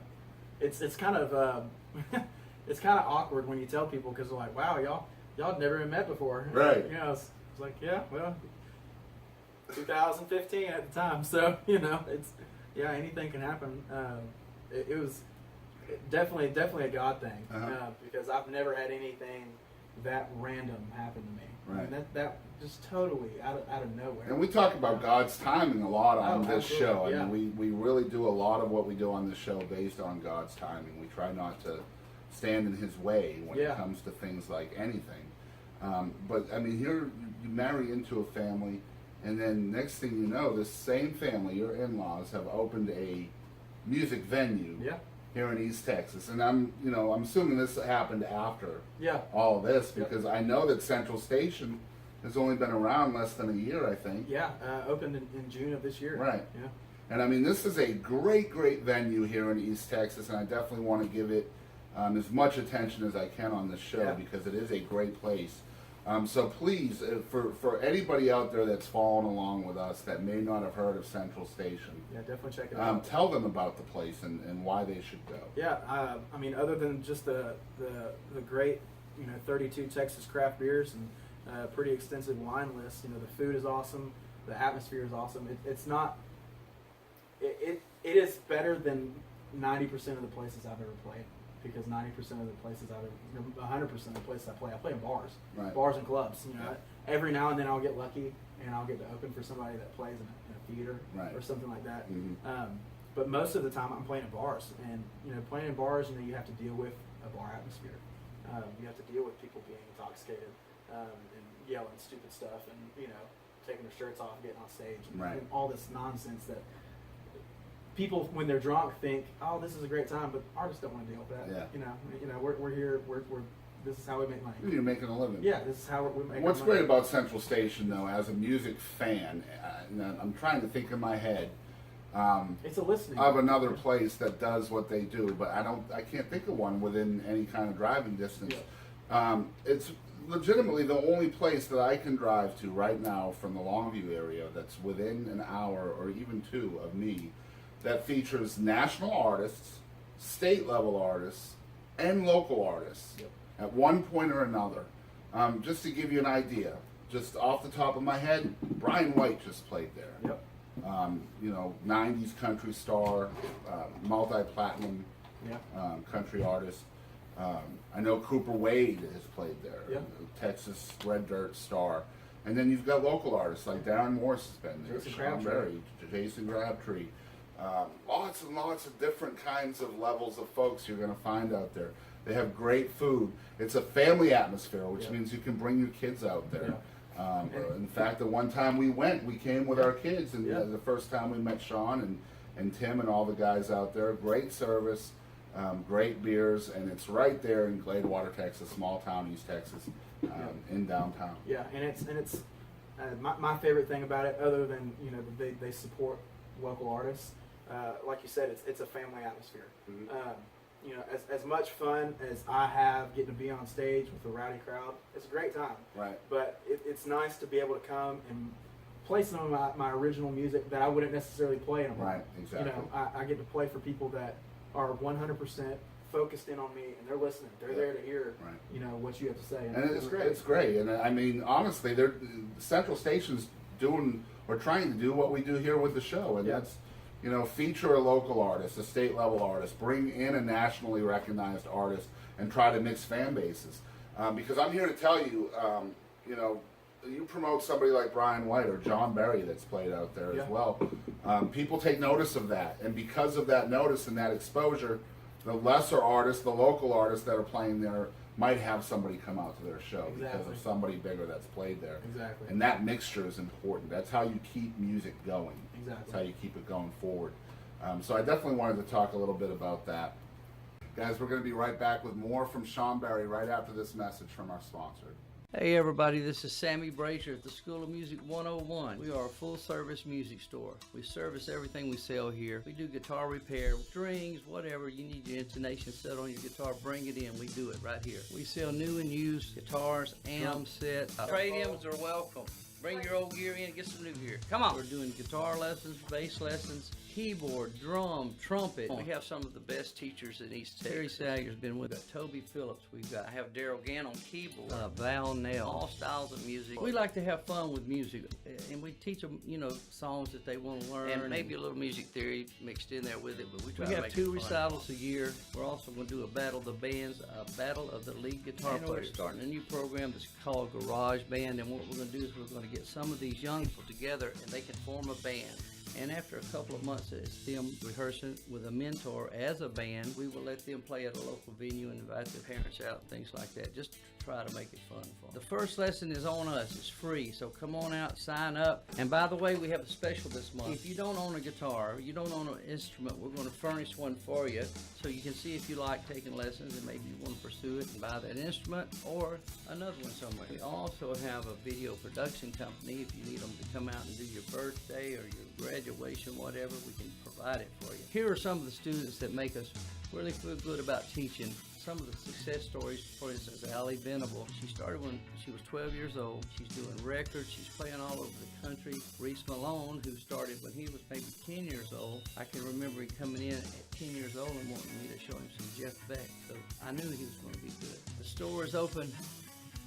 it's kind of it's kind of awkward when you tell people because they're like, wow, y'all had never even met before. Right. It's like, yeah, well, 2015 at the time, so it's anything can happen. It was definitely a God thing because I've never had anything that random happen to me. Right. And that just totally out of nowhere. And we talk about God's timing a lot on this absolutely. show. Yeah. I mean, we really do a lot of what we do on this show based on God's timing. We try not to stand in His way when it comes to things like anything. But I mean, here you marry into a family, and then next thing you know, this same family, your in-laws, have opened a music venue here in East Texas. And I'm assuming this happened after all of this because I know that Central Station has only been around less than a year, I think. Yeah, opened in June of this year. Right. Yeah. And I mean, this is a great venue here in East Texas, and I definitely want to give it as much attention as I can on this show because it is a great place. So please, for anybody out there that's following along with us that may not have heard of Central Station, definitely check it out. Tell them about the place and why they should go. Yeah, I mean, other than just the great 32 Texas craft beers and pretty extensive wine list, the food is awesome, the atmosphere is awesome. It's not. It is better than 90% of the places I've ever played. Because 90% of the places 100% of the places I play in bars, bars and clubs. Every now and then I'll get lucky and I'll get to open for somebody that plays in a theater or something like that. Mm-hmm. But most of the time I'm playing in bars, and playing in bars, you have to deal with a bar atmosphere. You have to deal with people being intoxicated and yelling stupid stuff, and taking their shirts off, getting on stage, and all this nonsense that. People, when they're drunk, think, "Oh, this is a great time," but artists don't want to deal with that. Yeah. We're here. We're this is how we make money. You're making a living. Yeah, this is how we make. What's our money. great about Central Station, though, as a music fan, I'm trying to think in my head. It's a listening of another place that does what they do, but I can't think of one within any kind of driving distance. Yeah. It's legitimately the only place that I can drive to right now from the Longview area that's within an hour or even two of me. That features national artists, state level artists, and local artists at one point or another. Just to give you an idea, just off the top of my head, Brian White just played there. Yep. 90s country star, multi-platinum country artist. I know Cooper Wade has played there, Texas Red Dirt star. And then you've got local artists like Darren Morse has been there, Sean Barie, Jason Crabtree. Lots and lots of different kinds of levels of folks you're going to find out there. They have great food. It's a family atmosphere, which means you can bring your kids out there. In fact, the one time we went, we came with our kids, and the first time we met Sean and Tim and all the guys out there. Great service, great beers, and it's right there in Gladewater, Texas, small town, East Texas, in downtown. Yeah, and it's my favorite thing about it, other than they support local artists. Like you said, it's a family atmosphere. Mm-hmm. As much fun as I have getting to be on stage with a rowdy crowd, it's a great time. Right. But it's nice to be able to come and play some of my original music that I wouldn't necessarily play in a bar. Right, exactly. I get to play for people that are 100% focused in on me, and they're listening. They're there to hear, what you have to say. And it's great. It's great. And I mean, honestly, Central Station's doing or trying to do what we do here with the show, and you know, feature a local artist, a state level artist, bring in a nationally recognized artist, and try to mix fan bases. Because I'm here to tell you, you know, you promote somebody like Brian White or John Barie that's played out there as well. People take notice of that, and because of that notice and that exposure, the lesser artists, the local artists that are playing there, might have somebody come out to their show because of somebody bigger that's played there. Exactly. And that mixture is important. That's how you keep music going. Exactly. That's how you keep it going forward. So I definitely wanted to talk a little bit about that. Guys, we're going to be right back with more from Sean Barie right after this message from our sponsor. Hey everybody, this is Sammy Brazier at the School of Music 101. We are a full-service music store. We service everything we sell here. We do guitar repair, strings, whatever you need your intonation set on your guitar, bring it in. We do it right here. We sell new and used guitars, amps, sets. Trade-ins are welcome. Bring your old gear in and get some new gear. Come on. We're doing guitar lessons, bass lessons, keyboard, drum, trumpet. We have some of the best teachers in East Texas. Terry Salyer's been with us. Toby Phillips. I have Daryl Gann on keyboard. Val Nell. All styles of music. We like to have fun with music, and we teach them, you know, songs that they want to learn, and maybe a little music theory mixed in there with it. But we try to make 2 recitals a year. We're also going to do a battle of the bands, a battle of the lead guitar players. We're starting a new program that's called Garage Band, and what we're going to do is we're going to get some of these young people together, and they can form a band. And after a couple of months of them rehearsing with a mentor as a band, we will let them play at a local venue and invite their parents out and things like that, just to try to make it fun for them. The first lesson is on us. It's free, so come on out, sign up. And by the way, we have a special this month. If you don't own a guitar, you don't own an instrument, we're going to furnish one for you so you can see if you like taking lessons and maybe you want to pursue it and buy that instrument or another one somewhere. We also have a video production company. If you need them to come out and do your birthday or your graduation, whatever, we can provide it for you. Here are some of the students that make us really feel good about teaching. Some of the success stories, for instance, Allie Venable. She started when she was 12 years old. She's doing records. She's playing all over the country. Reese Malone, who started when he was maybe 10 years old. I can remember him coming in at 10 years old and wanting me to show him some Jeff Beck. So I knew he was going to be good. The store is open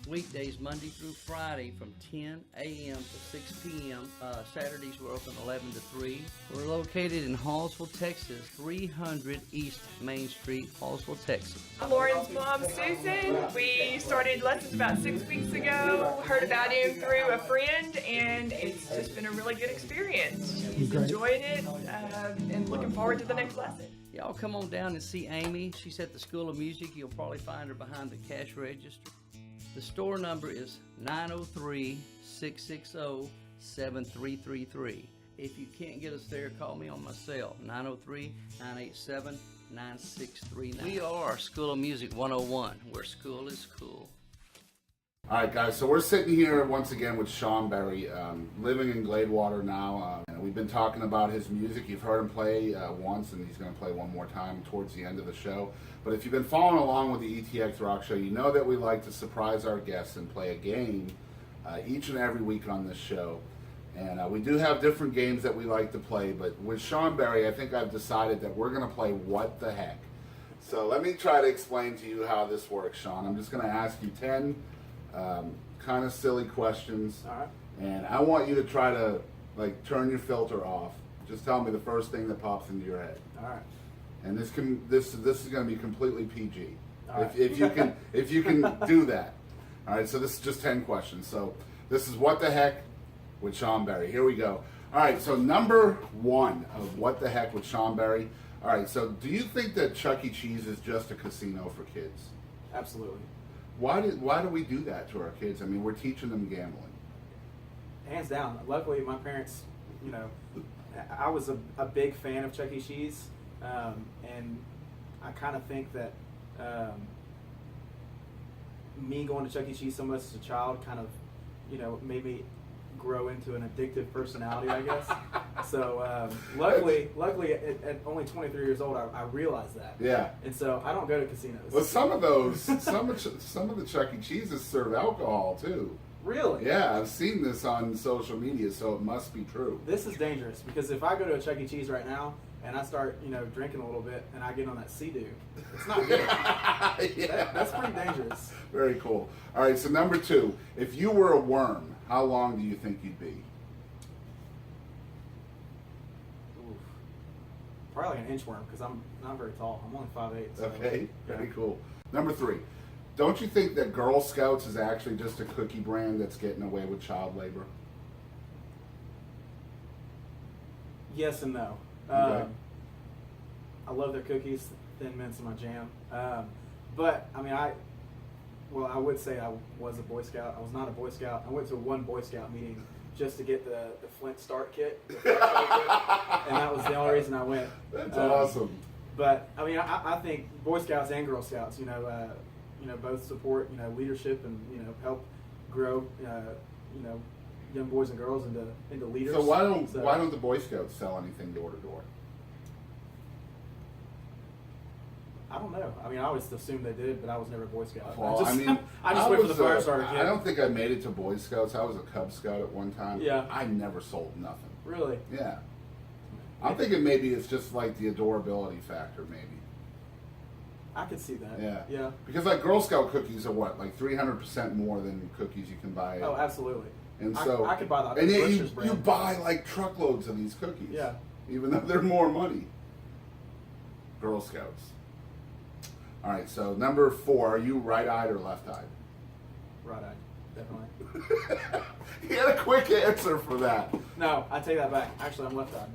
weekdays Monday through Friday from 10 a.m. to 6 p.m. Saturdays we're open 11 to 3. We're located in Hallsville, Texas, 300 East Main Street, Hallsville, Texas. Lauren's mom, Susan. We started lessons about 6 weeks ago. Heard about him through a friend, and it's just been a really good experience. She's enjoyed it, and looking forward to the next lesson. Y'all come on down and see Amy. She's at the School of Music. You'll probably find her behind the cash register. The store number is 903-660-7333. If you can't get us there, call me on my cell, 903-987-9639. We are School of Music 101, where school is cool. All right, guys, so we're sitting here once again with Sean Barie, living in Gladewater now. And we've been talking about his music. You've heard him play once, and he's going to play one more time towards the end of the show. But if you've been following along with the ETX ROCKS Show, you know that we like to surprise our guests and play a game each and every week on this show. And we do have different games that we like to play, but with Sean Barie, I think I've decided that we're going to play What the Heck. So let me try to explain to you how this works, Sean. I'm just going to ask you 10 kind of silly questions, and I want you to try to turn your filter off. Just tell me the first thing that pops into your head. All right. And this is going to be completely PG. Right. If you can do that. All right. So this is just 10 questions. So this is What the Heck with Sean Barie. Here we go. All right. So number 1 of What the Heck with Sean Barie. All right. So do you think that Chuck E. Cheese is just a casino for kids? Absolutely. Why do we do that to our kids? I mean, we're teaching them gambling. Hands down. Luckily, my parents, you know, I was a big fan of Chuck E. Cheese, and I kind of think that me going to Chuck E. Cheese so much as a child kind of, you know, made me grow into an addictive personality, I guess. So luckily at only 23 years old, I realized that. Yeah. And so I don't go to casinos. Well, some of the Chuck E. Cheeses serve alcohol too. Really? Yeah, I've seen this on social media, so it must be true. This is dangerous because if I go to a Chuck E. Cheese right now and I start, you know, drinking a little bit and I get on that Sea-Doo, it's not good. Yeah. That's pretty dangerous. Very cool. All right, so number 2, if you were a worm, how long do you think you'd be? Oof. probably like an inchworm because I'm not very tall. I'm only 5'8". So, Okay, yeah. very cool. Number 3, don't you think that Girl Scouts is actually just a cookie brand that's getting away with child labor? Yes and no. Okay. I love their cookies. Thin Mint's my jam. But I mean, I would say I was a Boy Scout. I was not a Boy Scout. I went to one Boy Scout meeting just to get the Flint Start kit, and that was the only reason I went. That's awesome. But I mean, I think Boy Scouts and Girl Scouts, both support leadership and help grow young boys and girls into leaders. So why don't the Boy Scouts sell anything door to door? I don't know. I mean, I always assumed they did, but I was never a Boy Scout. Well, I just went for the fire starter kit. I don't think I made it to Boy Scouts. I was a Cub Scout at one time. Yeah. I never sold nothing. Really? Yeah. I'm thinking maybe it's just like the adorability factor, maybe. I could see that. Yeah. Yeah. Because like Girl Scout cookies are what, like 300% more than cookies you can buy. Oh, absolutely. And so I could buy that. And yet Bush's you brand. buy like truckloads of these cookies. Yeah. Even though they're more money. Girl Scouts. All right, so number 4, are you right-eyed or left-eyed? Right-eyed, definitely. He had a quick answer for that. No, I take that back. Actually, I'm left-eyed.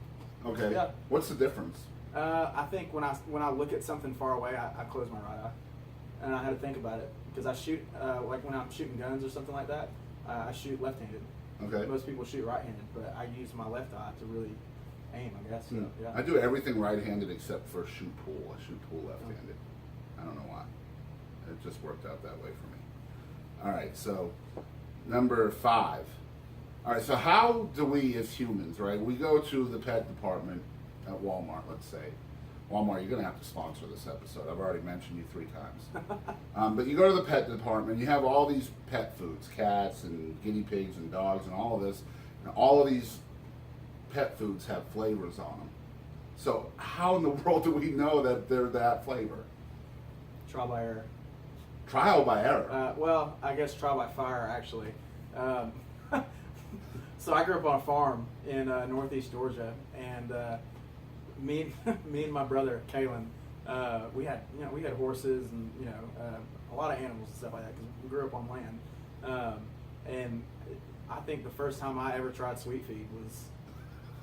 Okay. Yeah. What's the difference? I think when I look at something far away, I close my right eye, and I had to think about it because I shoot like when I'm shooting guns or something like that. I shoot left-handed. Okay. Most people shoot right-handed, but I use my left eye to really aim, I guess. So, yeah. I do everything right-handed except for shoot pool. I shoot pool left-handed. I don't know why. It just worked out that way for me. All right, so number 5. All right, so how do we as humans, right? We go to the pet department at Walmart, let's say. Walmart, you're going to have to sponsor this episode. I've already mentioned you 3 times. But you go to the pet department, you have all these pet foods, cats and guinea pigs and dogs and all of this. And all of these pet foods have flavors on them. So how in the world do we know that they're that flavor? Trial by error. Trial by error? Well, I guess trial by fire, actually. So I grew up on a farm in northeast Georgia, and me and my brother Kalen, we had horses and a lot of animals and stuff like that because we grew up on land. And I think the first time I ever tried sweet feed was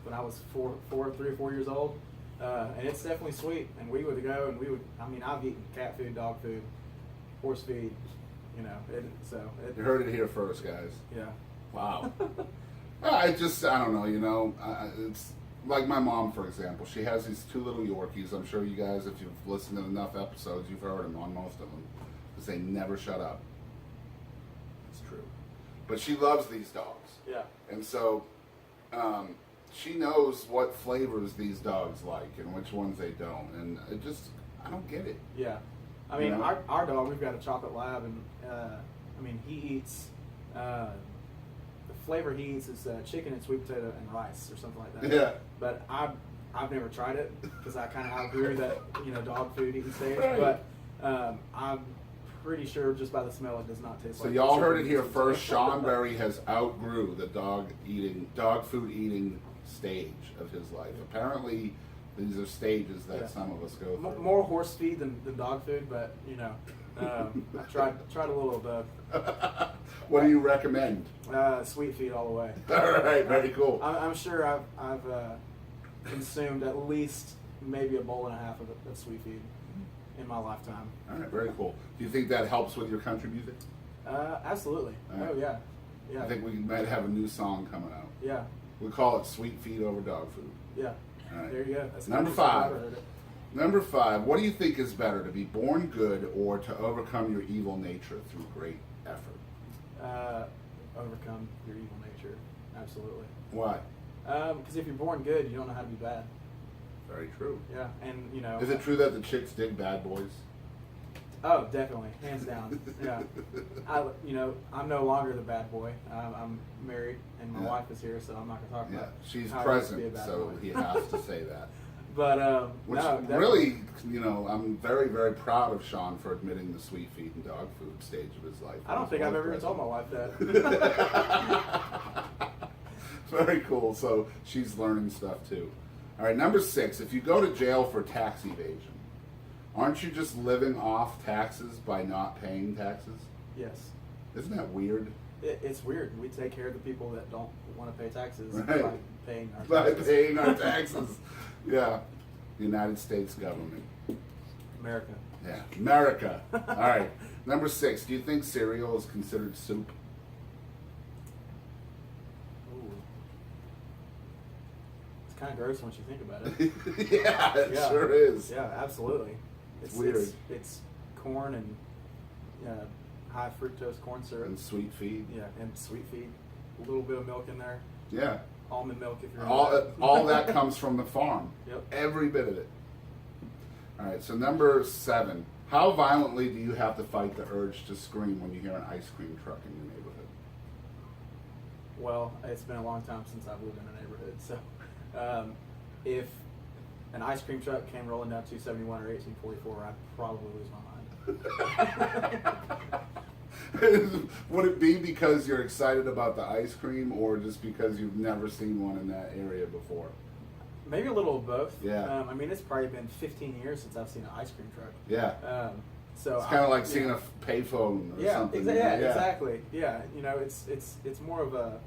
when I was 3 or 4 years old. And it's definitely sweet. And we would go and I've eaten cat food, dog food, horse feed, You heard it here first, guys. Yeah. Wow. I don't know, it's like my mom, for example. She has these 2 little Yorkies. I'm sure you guys, if you've listened to enough episodes, you've heard them on most of them, because they never shut up. It's true. But she loves these dogs. Yeah. And so, she knows what flavors these dogs like and which ones they don't, and I don't get it. Yeah, I mean, our dog, we've got a chocolate lab, and he eats, the flavor he eats is chicken and sweet potato and rice or something like that. Yeah. But I've never tried it because I kind of outgrew that dog food eating stage. Right. But I'm pretty sure just by the smell it does not taste like. So y'all heard it chicken here and first. sweet potato. Sean Barie has outgrew the dog food eating stage of his life. Apparently, these are stages that some of us go through. More horse feed than dog food, but I tried a little of both. What do you recommend? Sweet feed all the way. All right, very cool. I'm sure I've consumed at least maybe a bowl and a half of sweet feed in my lifetime. All right, very cool. Do you think that helps with your country music? Absolutely. Right. Oh yeah. Yeah. I think we might have a new song coming out. Yeah. We call it Sweet Feed Over Dog Food. Yeah. All right. There you go. That's Number 5. Number 5. What do you think is better, to be born good or to overcome your evil nature through great effort? Overcome your evil nature. Absolutely. Why? Because if you're born good, you don't know how to be bad. Very true. Yeah, and Is it true that the chicks dig bad boys? Oh, definitely, hands down. Yeah. I'm no longer the bad boy. I'm married, and my wife is here, so I'm not gonna talk about. She's how it is to be a present, bad so boy. he has to say that. But which no, really, I'm very, very proud of Sean for admitting the sweet feed and dog food stage of his life. I don't think I've ever even told my wife that. Very cool. So she's learning stuff too. All right, number 6. If you go to jail for tax evasion, aren't you just living off taxes by not paying taxes? Yes. Isn't that weird? It's weird. We take care of the people that don't want to pay taxes Right. by paying our By taxes. paying our taxes. Yeah. United States government. America. Yeah. America. All right. Number 6. Do you think cereal is considered soup? Ooh. It's kind of gross once you think about it. Yeah, it sure is. Yeah, absolutely. It's weird. It's corn and high fructose corn syrup. And sweet feed. Yeah, and sweet feed. A little bit of milk in there. Yeah. Almond milk if you're All that comes from the farm. Yep. Every bit of it. All right, so number 7. How violently do you have to fight the urge to scream when you hear an ice cream truck in your neighborhood? Well, it's been a long time since I've lived in a neighborhood, so if an ice cream truck came rolling down 271 or 1844, I'd probably lose my mind. Would it be because you're excited about the ice cream, or just because you've never seen one in that area before? Maybe a little of both. Yeah. I mean, it's probably been 15 years since I've seen an ice cream truck. Yeah. So it's kind of like seeing a payphone or something. Exactly. Yeah, it's more of a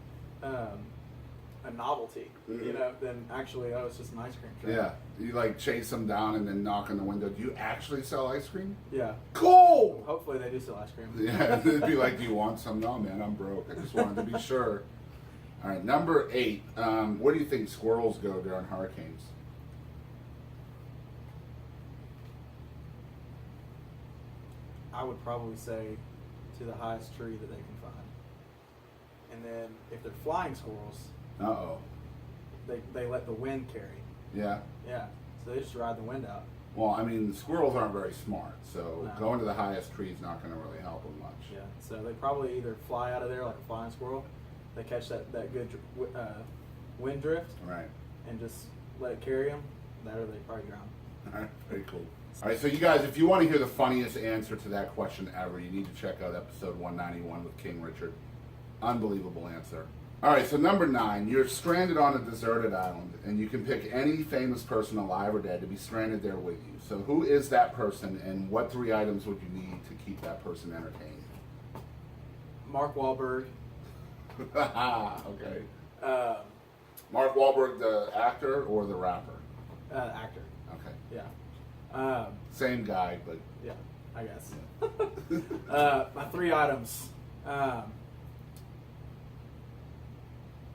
novelty, than actually it's just an ice cream truck. Yeah. You like chase them down and then knock on the window. Do you actually sell ice cream? Yeah. Cool. Hopefully they do sell ice cream. Yeah. It'd be like, do you want some? No, man, I'm broke. I just wanted to be sure. All right, number 8. Where do you think squirrels go during hurricanes? I would probably say to the highest tree that they can find. And then if they're flying squirrels, Uh-oh. they let the wind carry. Yeah. Yeah. So they just ride the wind out. Well, I mean, squirrels aren't very smart, so No. going to the highest tree is not going to really help them much. Yeah. So they probably either fly out of there like a flying squirrel, they catch that good wind drift, Right. and just let it carry them. That or they probably drown. All right, very cool. All right, so you guys, if you want to hear the funniest answer to that question ever, you need to check out episode 191 with King Richard. Unbelievable answer. All right, so number 9, you're stranded on a deserted island, and you can pick any famous person alive or dead to be stranded there with you. So who is that person, and what 3 items would you need to keep that person entertained? Mark Wahlberg. Okay. Mark Wahlberg, the actor or the rapper? Actor. Okay. Yeah. Same guy, but... Yeah, I guess. My 3 items.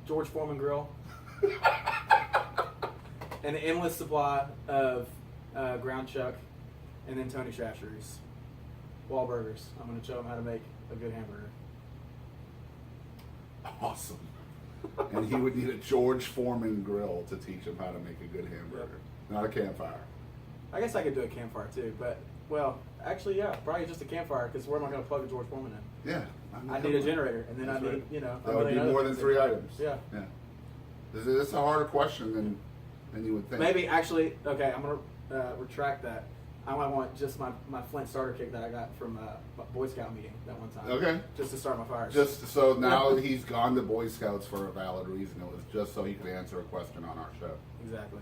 George Foreman grill. An endless supply of ground chuck. And then Tony Chachere's Wahlburgers. I'm going to show them how to make a good hamburger. Awesome. And he would need a George Foreman grill to teach him how to make a good hamburger. Not a campfire. I guess I could do a campfire too, but, well, actually, yeah, probably just a campfire, because where am I going to plug a George Foreman in? Yeah. I need a generator, and then That's I need, right. you know. That would be more than 3 items. Yeah. Yeah. This is a harder question than you would think. Maybe, actually, okay, I'm going to retract that. I might want just my Flint starter kit that I got from a Boy Scout meeting that one time. Okay. Just to start my fires. Just so now he's gone to Boy Scouts for a valid reason. It was just so he could answer a question on our show. Exactly.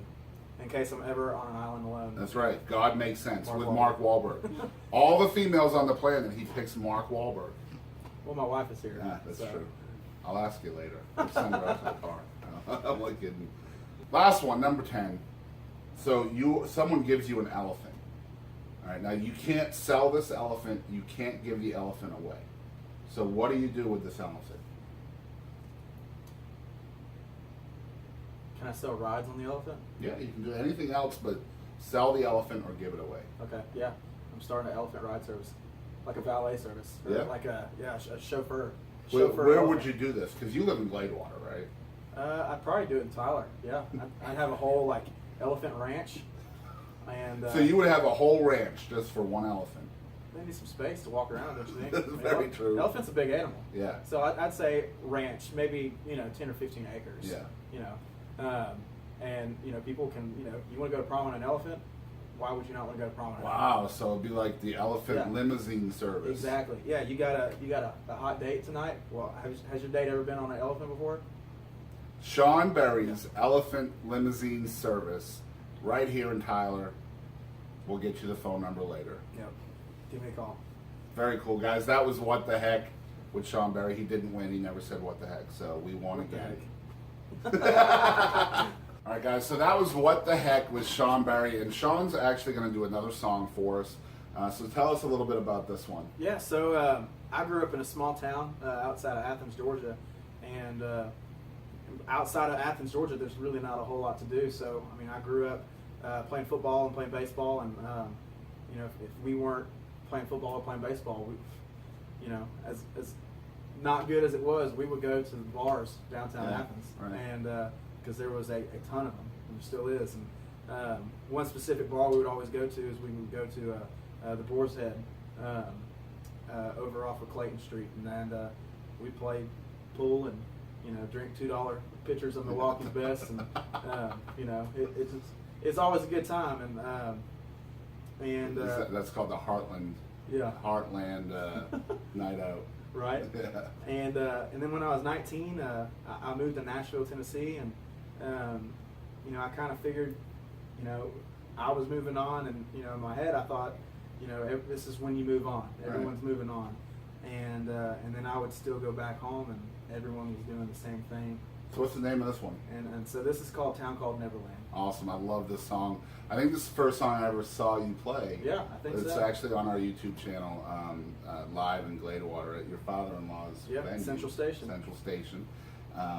In case I'm ever on an island alone. That's right. God makes sense Mark with Wahlberg. Mark Wahlberg. All the females on the planet, he picks Mark Wahlberg. Well, my wife is here. Yeah, that's so. true. I'll ask you later. I'll send her out to the car. I'm like kidding. Last one, number 10. So someone gives you an elephant. All right, now you can't sell this elephant. You can't give the elephant away. So what do you do with this elephant? Can I sell rides on the elephant? Yeah, you can do anything else but sell the elephant or give it away. Okay, yeah. I'm starting an elephant ride service. Like a valet service. Or Yeah? like a chauffeur. Where would you do this? Because you live in Gladewater, right? I'd probably do it in Tyler. Yeah, I'd have a whole like elephant ranch, and So you would have a whole ranch just for one elephant. They need some space to walk around, don't you think? That's very true. Elephant's a big animal. Yeah. So I'd say ranch, maybe 10 or 15 acres. Yeah. And people can you want to go to prom on an elephant? Why would you not want to go to prom on an elephant? Wow. So it'd be like the elephant limousine service. Exactly. Yeah. You got a hot date tonight. Well, has your date ever been on an elephant before? Sean Barie's Elephant Limousine Service right here in Tyler. We'll get you the phone number later. Yep. Give me a call. Very cool, guys. That was What the Heck with Sean Barie. He didn't win. He never said what the heck, so we won again. All right, guys. So that was What the Heck with Sean Barie, and Sean's actually going to do another song for us. So tell us a little bit about this one. Yeah, so I grew up in a small town outside of Athens, Georgia, and outside of Athens, Georgia, there's really not a whole lot to do. So, I mean, I grew up playing football and playing baseball, and you know, if we weren't playing football or playing baseball, we, you know, as not good as it was, we would go to the bars downtown Athens, right. and because there was a ton of them, and there still is. And one specific bar we would always go to is we would go to the Boar's Head over off of Clayton Street, and we played pool and, you know, drink $2 pitchers of Milwaukee's Best, and you know, it's always a good time, and that's called the Heartland. Yeah. Heartland night out. Right. Yeah. And then when I was 19, I moved to Nashville, Tennessee, and you know, I kind of figured, you know, I was moving on, and, you know, in my head I thought, you know, this is when you move on. Everyone's moving on, and then I would still go back home, and everyone was doing the same thing. So what's the name of this one? And so this is called Town Called Neverland. Awesome. I love this song. I think this is the first song I ever saw you play. Yeah, I think it's so. actually on our YouTube channel, live in Gladewater at your father-in-law's venue. Central Station. Central Station,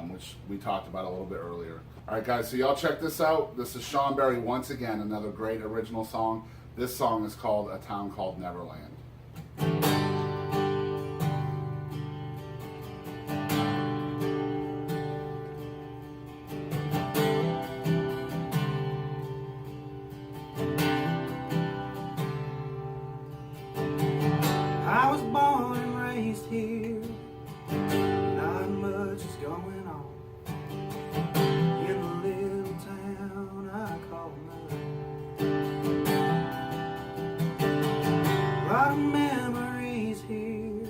which we talked about a little bit earlier. All right, guys, so y'all check this out. This is Sean Barie once again, another great original song. This song is called A Town Called Neverland. I was born and raised here. Not much is going on in the little town I call mine. A lot of memories here,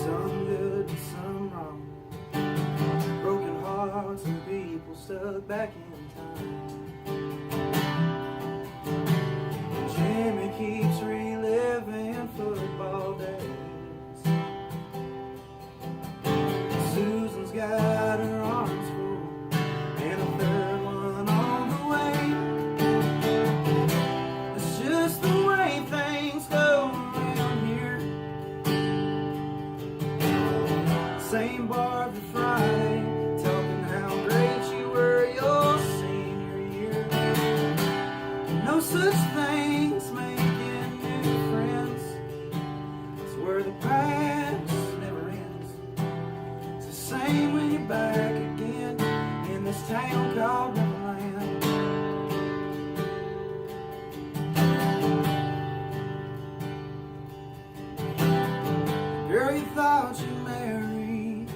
some good and some wrong. Broken hearts and people stuck back in time. Jimmy keeps reliving football days. Susan's got her arms full, and a third one on the way. It's just the way things go around here. Same bar for Friday, talking how great you were your senior year. No such thing as making new friends. It's where the past never ends. It's the same when you're back again in this town called Neverland. Girl, you thought you married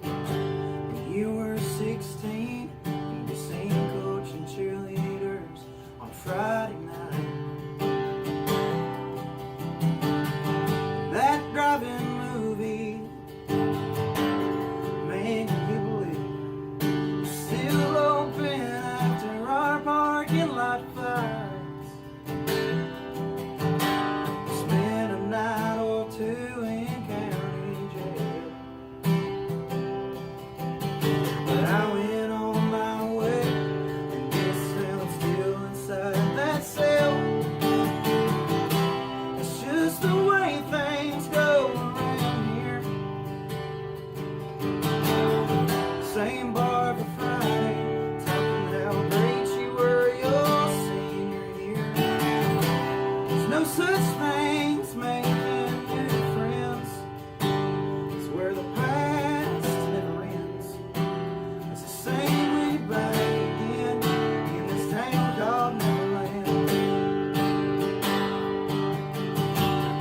when you were 16. You were seen coaching cheerleaders on Friday night. That drive-in movie, man, can you believe it's still open after our parking lot fights? Spent a night or two in county jail, but I went on my way, and guess I'm still inside that cell. It's just the way things go around here. Same bar for Friday, talking how great you were your senior year. There's no such thing as making new friends. It's where the past never ends. It's the same when you're back again in this town called Neverland.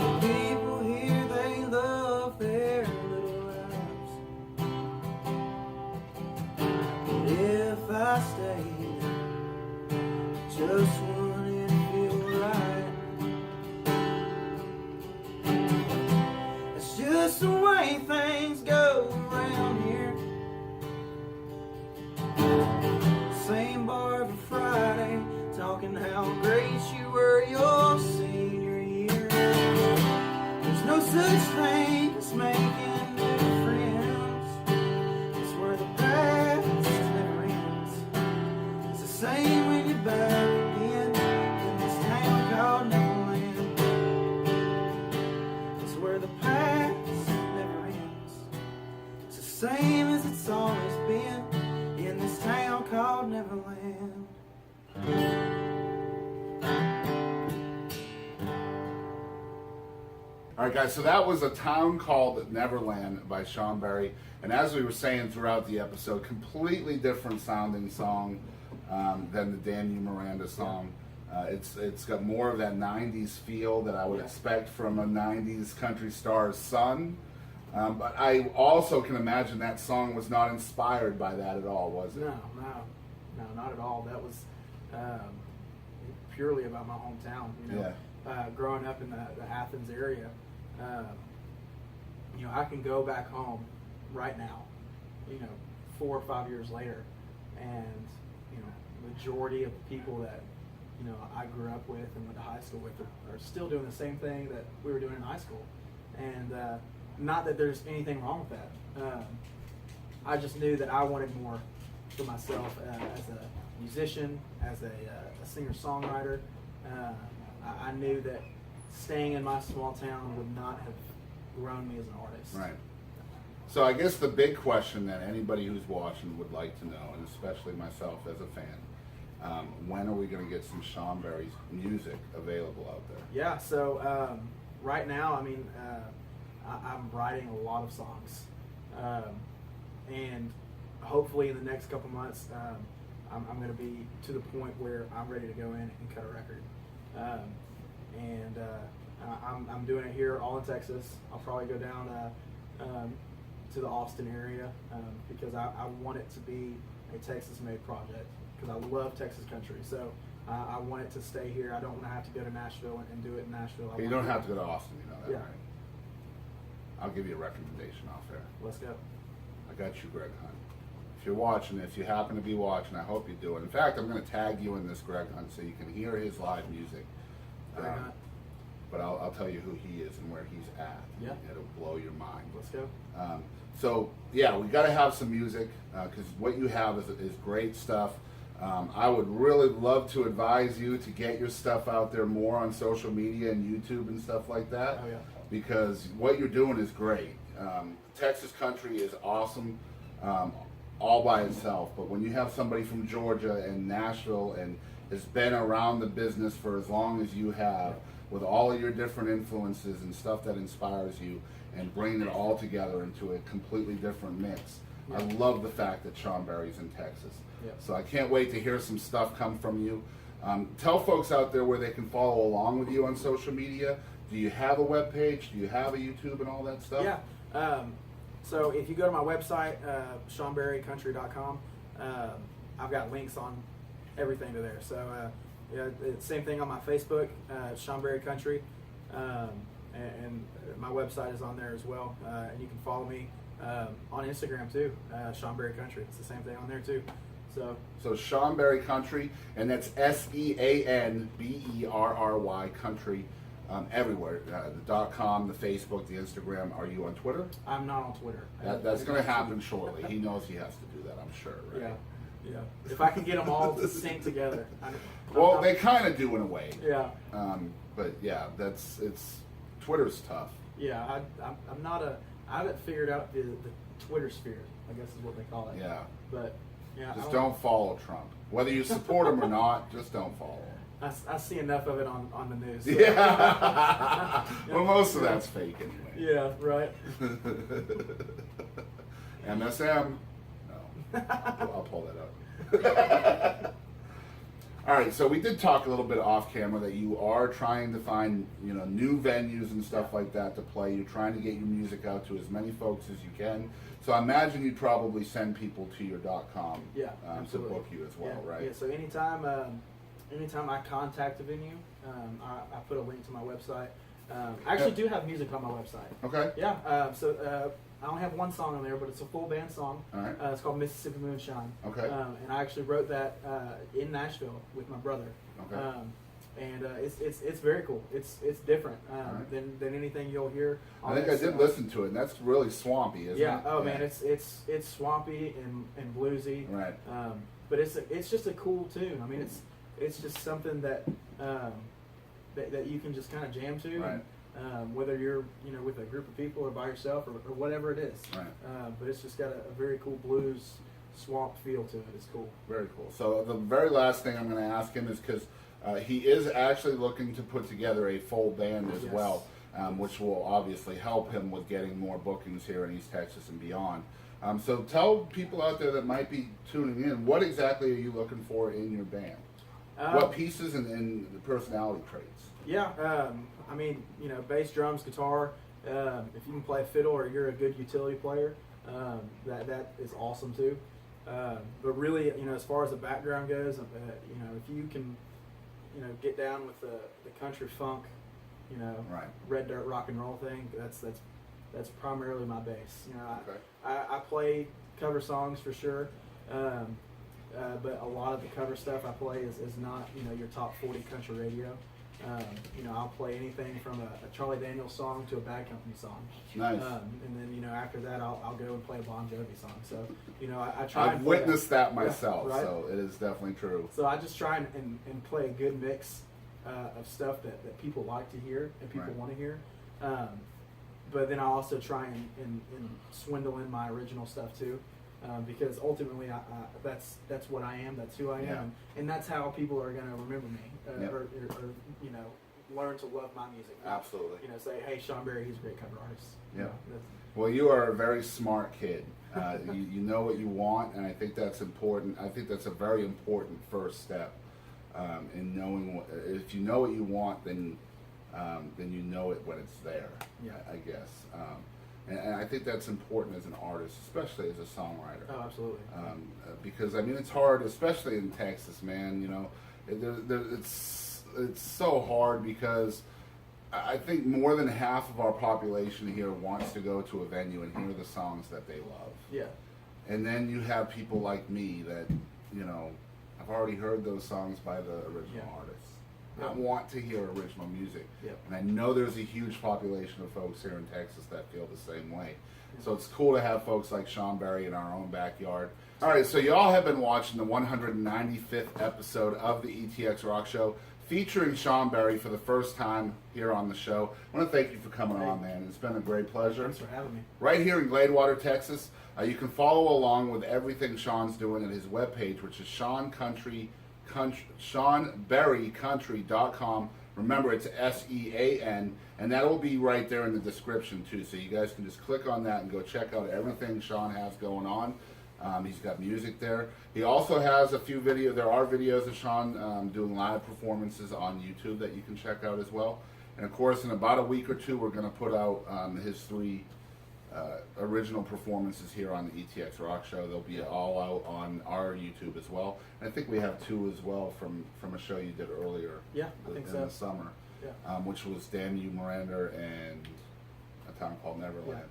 The people here, they love their little lives. But if I stayed, just wouldn't feel right. It's just the way things go around here. same as it's always been in this town called Neverland. All right, guys, so that was A Town Called Neverland by Sean Barie. And as we were saying throughout the episode, completely different sounding song than the Daniel Miranda song. It's got more of that 90s feel that I would expect from a 90s country star's son. But I also can imagine that song was not inspired by that at all, was it? No, not at all. That was purely about my hometown. You know, growing up in the Athens area, you know, I can go back home right now, you know, 4 or 5 years later, and you know, majority of the people that you know I grew up with and went to high school with are still doing the same thing that we were doing in high school, and not that there's anything wrong with that. I just knew that I wanted more for myself as a musician, as a singer-songwriter. I knew that staying in my small town would not have grown me as an artist. Right. So I guess the big question that anybody who's watching would like to know, and especially myself as a fan, when are we going to get some Sean Barie's music available out there? Yeah, so right now, I mean, I'm writing a lot of songs. And hopefully in the next couple months, I'm going to be to the point where I'm ready to go in and cut a record. I'm doing it here all in Texas. I'll probably go down to the Austin area because I want it to be a Texas-made project because I love Texas country. So I want it to stay here. I don't want to have to go to Nashville and do it in Nashville. You don't have to go to Austin, you know that, Yeah. right? I'll give you a recommendation off there. Let's go. I got you, Greg Hunt. If you're watching, if you happen to be watching, I hope you do it. In fact, I'm going to tag you in this, Greg Hunt, so you can hear his live music. Greg Hunt. But I'll tell you who he is and where he's at. Yeah. It'll blow your mind. Let's go. So, yeah, we got to have some music because what you have is great stuff. I would really love to advise you to get your stuff out there more on social media and YouTube and stuff like that. Oh, yeah. Because what you're doing is great. Texas country is awesome all by itself, but when you have somebody from Georgia and Nashville and has been around the business for as long as you have, with all of your different influences and stuff that inspires you, and bringing it all together into a completely different mix. I love the fact that Sean Barie's in Texas. So I can't wait to hear some stuff come from you. Tell folks out there where they can follow along with you on social media. Do you have a webpage? Do you have a YouTube and all that stuff? Yeah. So if you go to my website, SeanBarieCountry.com, I've got links on everything to there. So yeah, it's same thing on my Facebook, Sean Barie Country, and my website is on there as well. And you can follow me on Instagram too, Sean Barie Country. It's the same thing on there too. So Sean Barie Country, and that's SeanBerry Country. Everywhere, the .com, the Facebook, the Instagram. Are you on Twitter? I'm not on Twitter. That's going to happen shortly. He knows he has to do that, I'm sure, right? Yeah. If I can get them all to sync together. Well, they kind of do in a way. Yeah. But yeah, Twitter's tough. Yeah, I'm not I haven't figured out the Twitter sphere, I guess is what they call it. Yeah. But yeah. Just don't follow Trump. Whether you support him or not, just don't follow him. I see enough of it on the news. So. Yeah. Well, most of that's fake anyway. Yeah, right. MSM. No. I'll pull that up. All right, so we did talk a little bit off camera that you are trying to find, new venues and stuff like that to play. You're trying to get your music out to as many folks as you can. So I imagine you'd probably send people to your .com to book you as well, right? Yeah, so anytime I contact a venue, I put a link to my website. I actually do have music on my website. Okay. Yeah, so I only have one song on there, but it's a full band song. All right. It's called Mississippi Moonshine. Okay. And I actually wrote that in Nashville with my brother. Okay. And it's very cool. It's different than anything you'll hear. I think I did listen to it, and that's really swampy, isn't it? Yeah. Oh man, it's swampy and bluesy. Right. But it's just a cool tune. I mean, it's just something that that you can just kind of jam to. Right. whether you're with a group of people or by yourself or whatever it is. Right. But it's just got a very cool blues swamp feel to it. It's cool. Very cool. So the very last thing I'm going to ask him is because he is actually looking to put together a full band as well, which will obviously help him with getting more bookings here in East Texas and beyond. So tell people out there that might be tuning in, what exactly are you looking for in your band? What pieces and personality traits? Yeah, I mean, bass, drums, guitar. If you can play a fiddle or you're a good utility player, that is awesome too. But really, as far as the background goes, if you can, get down with the country funk, red dirt rock and roll thing, that's primarily my base. I play cover songs for sure, but a lot of the cover stuff I play is not your top 40 country radio. I'll play anything from a Charlie Daniels song to a Bad Company song. Nice. And then after that I'll go and play a Bon Jovi song. So I try. I've witnessed that myself, right? So it is definitely true. So I just try and play a good mix of stuff that people like to hear and people want to hear. But then I also try and swindle in my original stuff too. Because ultimately, that's what I am. That's who I am, and that's how people are going to remember me, or learn to love my music. Absolutely. Say, hey, Sean Barie, he's a great cover artist. Yeah. Well, you are a very smart kid. You know what you want, and I think that's important. I think that's a very important first step in knowing what. If you know what you want, then you know it when it's there. Yeah. I guess. And I think that's important as an artist, especially as a songwriter. Oh, absolutely. Because it's hard, especially in Texas, man. It's so hard because I think more than half of our population here wants to go to a venue and hear the songs that they love. Yeah. And then you have people like me that I've already heard those songs by the original artists. I want to hear original music. Yep. And I know there's a huge population of folks here in Texas that feel the same way. So it's cool to have folks like Sean Barie in our own backyard. All right, so y'all have been watching the 195th episode of the ETX ROCKS Show, featuring Sean Barie for the first time here on the show. I want to thank you for coming on, man. It's been a great pleasure. Thanks for having me. Right here in Gladewater, Texas. You can follow along with everything Sean's doing at his webpage, which is SeanBarieCountry.com. Remember, it's SEAN, and that will be right there in the description too. So you guys can just click on that and go check out everything Sean has going on. He's got music there. He also has a few videos. There are videos of Sean doing live performances on YouTube that you can check out as well. And of course, in about a week or two, we're going to put out his 3 original performances here on the ETX ROCKS Show. They'll be all out on our YouTube as well. And I think we have 2 as well from a show you did earlier. Yeah, I think so. In the summer. Yeah. Which was Damn You, Miranda, and a town called Neverland. Yeah.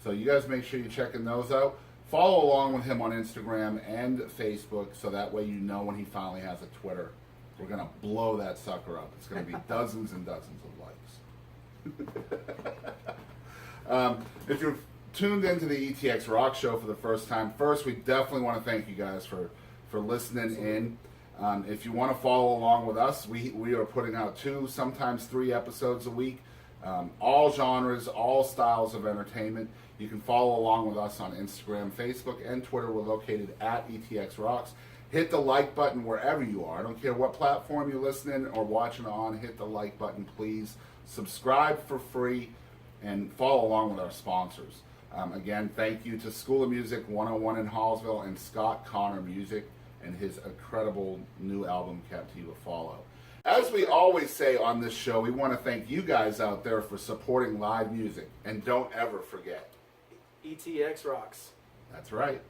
So you guys make sure you're checking those out. Follow along with him on Instagram and Facebook, so that way you know when he finally has a Twitter. We're going to blow that sucker up. It's going to be dozens and dozens of likes. If you're tuned into the ETX ROCKS Show for the first time, first, we definitely want to thank you guys for listening in. If you want to follow along with us, we are putting out 2, sometimes 3 episodes a week. All genres, all styles of entertainment. You can follow along with us on Instagram, Facebook, and Twitter. We're located at ETX ROCKS. Hit the like button wherever you are. I don't care what platform you're listening or watching on. Hit the like button, please. Subscribe for free and follow along with our sponsors. Again, thank you to School of Music 101 in Hallsville and Scott Connor Music and his incredible new album, Captiva Follow. As we always say on this show, we want to thank you guys out there for supporting live music. And don't ever forget, ETX rocks. That's right.